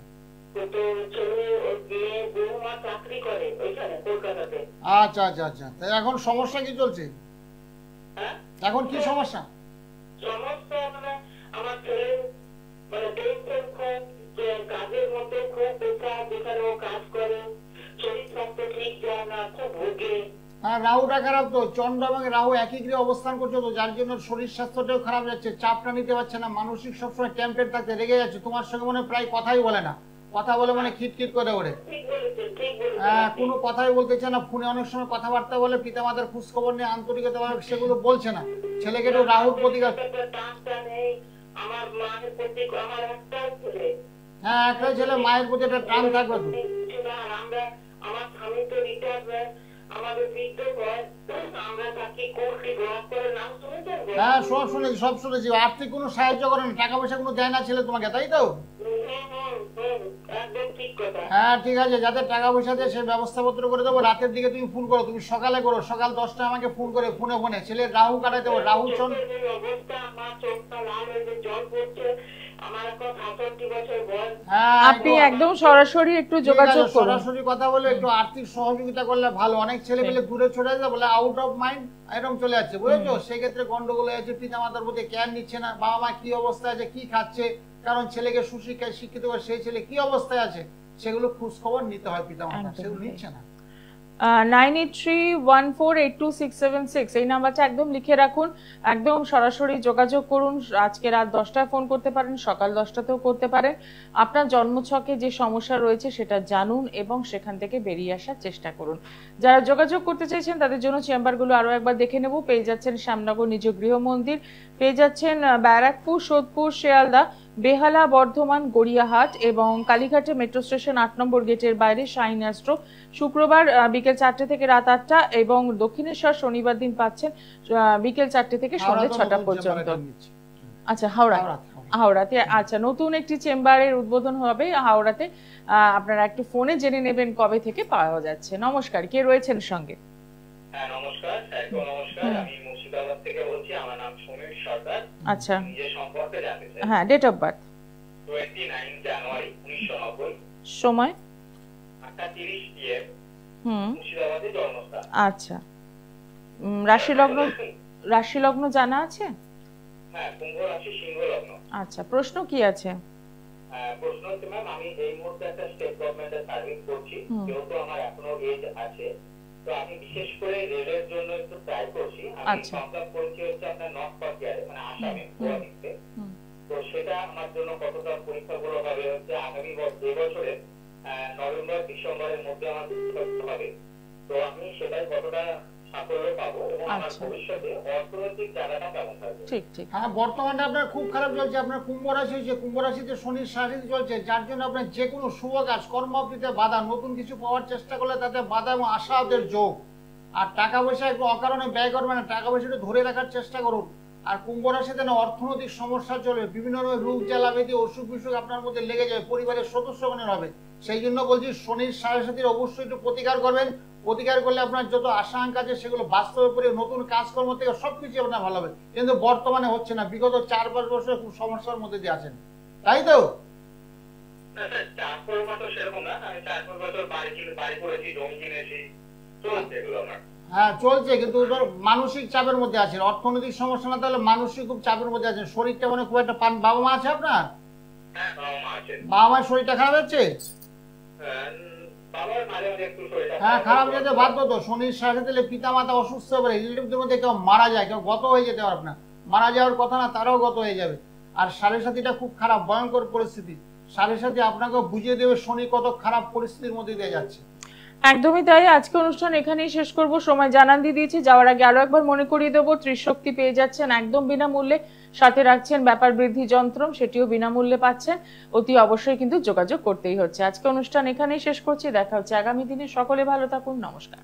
Speaker 4: তো ছেলে ওর মেয়ে বৌমা চাকরি করে ওইখানে কলকাতাতে।
Speaker 2: আচ্ছা আচ্ছা আচ্ছা। তাই এখন সমস্যা কি চলছে?
Speaker 4: হ্যাঁ,
Speaker 2: এখন কি সমস্যা?
Speaker 4: সমস্যা মানে আমার ছেলে মানে টেনশন খুব, যে কাজের মধ্যে খুব প্রেশার, যেখানে ও কাজ করে শরীর স্বাস্থ্য ঠিক যায় না, খুব ভোগে।
Speaker 2: হ্যাঁ, রাহুটা খারাপ তো, চন্দ্র এবং রাহু একই গৃহে অবস্থান করছে তো, যার জন্য শরীর স্বাস্থ্যটাও খারাপ যাচ্ছে, চাপটা নিতে পারছে না, মানসিক সবসময় টেম্পের থাকতে, রেগে যাচ্ছে, তোমার সঙ্গে মনে প্রায় কথাই বলে না, কথা বলে মানে খিটখিট করে ওরে।
Speaker 4: ঠিক বলেছেন, ঠিক বলেছেন।
Speaker 2: হ্যাঁ, কোনো কথাই বলতে চায় না, ফোনে অনেক সময় কথাবার্তা বলে, পিতামাতার খোঁজ খবর নিয়ে আন্তরিকতা সেগুলো বলছে না। ছেলেকে একটু রাহুর প্রতিকার।
Speaker 4: টানটা নেই আমার মায়ের প্রতি, আমার একটাই ছেলে।
Speaker 2: হ্যাঁ, একটাই ছেলে, মায়ের প্রতি একটা টান থাকবে তো।
Speaker 4: আমরা, আমার স্বামী তো রিটায়ার, আমাদের বৃদ্ধ বয়স, আমরা থাকি কোর্টে গ্রহ করে, নাম শুনেছেন?
Speaker 2: হ্যাঁ, সব শুনেছি, সব শুনেছি। আর্থিক কোনো সাহায্য করে না, টাকা পয়সা কোনো দেয় না ছেলে তোমাকে, তাই তো?
Speaker 4: একদম ঠিক কথা।
Speaker 2: হ্যাঁ, ঠিক আছে, যাদের টাকা পয়সা দেয় সেই ব্যবস্থাপত্র করে দেবো। রাতের দিকে তুমি ফোন করো, তুমি সকালে করো, সকাল 10টায় আমাকে ফোন করে ফোনে ছেলের রাহু কাটাই দেবো। রাহু চন
Speaker 4: অবস্থা, আমার চোখটা লাল হয়ে জল পড়ছে, আমার এখন 68 বছর বয়স।
Speaker 2: হ্যাঁ,
Speaker 1: আপনি একদম সরাসরি একটু যোগাযোগ করুন।
Speaker 2: সরাসরি কথা বলে একটু আর্থিক সহযোগিতা করলে ভালো। অনেক ছেলে পেলে দূরে চলে যায়, বলে আউট অফ মাইন্ড এরকম চলে যাচ্ছে, বুঝেছো? সেক্ষেত্রে গন্ডগোল হয়ে যাচ্ছে, পিতা মাতার প্রতি কেয়ার নিচ্ছে না, বাবা মা কি অবস্থায় আছে, কি খাচ্ছে, কারণ ছেলেকে সুশিক্ষায় শিক্ষিত করে সেই ছেলে কি অবস্থায় আছে সেগুলো খোঁজ খবর নিতে হয় পিতা মাতা, সেগুলো নিচ্ছে না।
Speaker 1: 9831482676 এই নাম্বারটা একদম লিখে রাখুন, একদম সরাসরি যোগাযোগ করুন। আজকে রাত 10টায় ফোন করতে পারেন, সকাল 10টাতেও করতে পারেন। আপনার জন্মছকে যে সমস্যা রয়েছে সেটা জানুন এবং সেখান থেকে বেরিয়ে আসার চেষ্টা করুন। যারা যোগাযোগ করতে চাইছেন তাদের জন্য চেম্বারগুলো আরো একবার দেখে নেব। পেয়ে যাচ্ছেন শ্যামনগর নিজ গৃহ মন্দির, পেয়ে যাচ্ছেন ব্যারাকপুর, সোদপুর, শিয়ালদা, বেহালা, বর্ধমান, গড়িয়াহাট এবং কালীঘাটে মেট্রো স্টেশন 8 নম্বর গেটের বাইরে শাইন অ্যাস্ট্রো। শুক্রবার বিকেল 4টে থেকে রাত 8টা এবং দক্ষিণেশ্বর শনিবার দিন পাচ্ছেন বিকেল 4টে থেকে সন্ধ্যে 6টা পর্যন্ত। আচ্ছা, হাওড়াতে আচ্ছা, নতুন একটি চেম্বারের উদ্বোধন হবে হাওড়াতে। আপনারা একটু ফোনে জেনে নেবেন কবে থেকে পাওয়া যাচ্ছে। নমস্কার, কে রয়েছেন সঙ্গে?
Speaker 3: হ্যাঁ, নমস্কার। নমস্কার, আমি মুর্শিদাবাদ থেকে বলছি। আমার নাম সমীর সরকার।
Speaker 1: আচ্ছা,
Speaker 3: নিজের সম্পর্কে জানতে চাই।
Speaker 1: হ্যাঁ, ডেট অফ বার্থ?
Speaker 3: 29 জানুয়ারি 1990।
Speaker 1: সময়?
Speaker 3: 8:30 PM, মুর্শিদাবাদে জন্মস্থান।
Speaker 1: আচ্ছা, রাশি লগ্ন জানা আছে?
Speaker 3: হ্যাঁ, কুম্ভ রাশি, সিংহ লগ্ন।
Speaker 1: আচ্ছা, প্রশ্ন কি আছে?
Speaker 3: প্রশ্ন হচ্ছে ম্যাম, আমি এই মুহূর্তে একটা স্টেট গভর্নমেন্টের সার্ভিস করছি, যেহেতু আমার এখনো এজ আছে, তো আমি বিশেষ করে রেলের জন্য একটু ট্রাই করছি। আমি সংগ্রাম করছি হচ্ছে আপনার নর্থ কোরিয়ারে, মানে আসামে, গুয়াহাটিতে। তো সেটা আমার জন্য কতটা পরীক্ষাগুলো হবে হচ্ছে আগামী এবছরে নভেম্বর ডিসেম্বরের মধ্যে আমার করতে হবে। তো আমি সেটাই কতটা সাফল্য পাবো এবং আমার ভবিষ্যতে অর্থনৈতিক জায়গাটা কেমন থাকবে।
Speaker 1: ঠিক ঠিক।
Speaker 2: হ্যাঁ, বর্তমানে আপনার খুব খারাপ চলছে। আপনার কুম্ভ রাশি হচ্ছে, কুম্ভ রাশিতে শনির সাড়ে চলছে, যার জন্য আপনার যে কোনো শুভ কাজ কর্মপ্রীতে বাধা, নতুন কিছু পাওয়ার চেষ্টা করলে তাতে বাধা এবং আশাদের যোগ। আর টাকা পয়সা একটু অকারণে ব্যয় করবেন না, টাকা পয়সা একটু ধরে রাখার চেষ্টা করুন। আর কুম্ভ রাশিতে না অর্থনৈতিক সমস্যা চলবে, বিভিন্ন রকমের রোগ জ্বালা ব্যাধি অসুখ বিসুখ আপনার মধ্যে লেগে যাবে, পরিবারের সদস্যগণের হবে। সেই জন্য বলছি শনির সাড়ে সাতির অবশ্যই একটু প্রতিকার করবেন। প্রতিকার করলে আপনার যত আশা আকাঙ্ক্ষা আছে সেগুলো বাস্তবে পড়ে নতুন কাজকর্ম থেকে সবকিছু আপনার ভালো হবে। কিন্তু বর্তমানে হচ্ছে না, বিগত 4-5 বছর খুব সমস্যার মধ্যে দিয়ে আছেন, তাই তো? হ্যাঁ চলছে, কিন্তু মানসিক চাপের মধ্যে আছেন, অর্থনৈতিক সমস্যা না, তাহলে মানসিক খুব চাপের মধ্যে আছেন। শরীরটা মানে খুব একটা পান। বাবা মা আছে আপনার? বাবা মায়ের শরীরটা খারাপ হচ্ছে? হ্যাঁ, খারাপ যেতে বাধ্য তো। শনির সাথে দিলে পিতা মাতা অসুস্থ হবে, রিলেটিভদের মধ্যে কেউ মারা যায়, কেউ গত হয়ে যেতে পারে। আপনার মারা যাওয়ার কথা না, তারাও গত হয়ে যাবে। আর সাড়ে সাথীটা খুব খারাপ, ভয়ঙ্কর পরিস্থিতি। সাড়ে সাথী আপনাকে বুঝিয়ে দেবে শনি কত খারাপ পরিস্থিতির মধ্যে দিয়ে যাচ্ছে।
Speaker 1: একদমই তাই। আজকে অনুষ্ঠান এখানেই শেষ করব, সময় জানান দিয়ে দিয়েছি। যাওয়ার আগে আরো একবার মনে করিয়ে দেবো, ত্রিশক্তি পেয়ে যাচ্ছেন একদম বিনামূল্যে, সাথে রাখছেন ব্যাপার বৃদ্ধি যন্ত্র, সেটিও বিনামূল্যে পাচ্ছেন। অতি অবশ্যই কিন্তু যোগাযোগ করতেই হচ্ছে। আজকে অনুষ্ঠান এখানেই শেষ করছি, দেখা হচ্ছে আগামী দিনে। সকলে ভালো থাকুন, নমস্কার।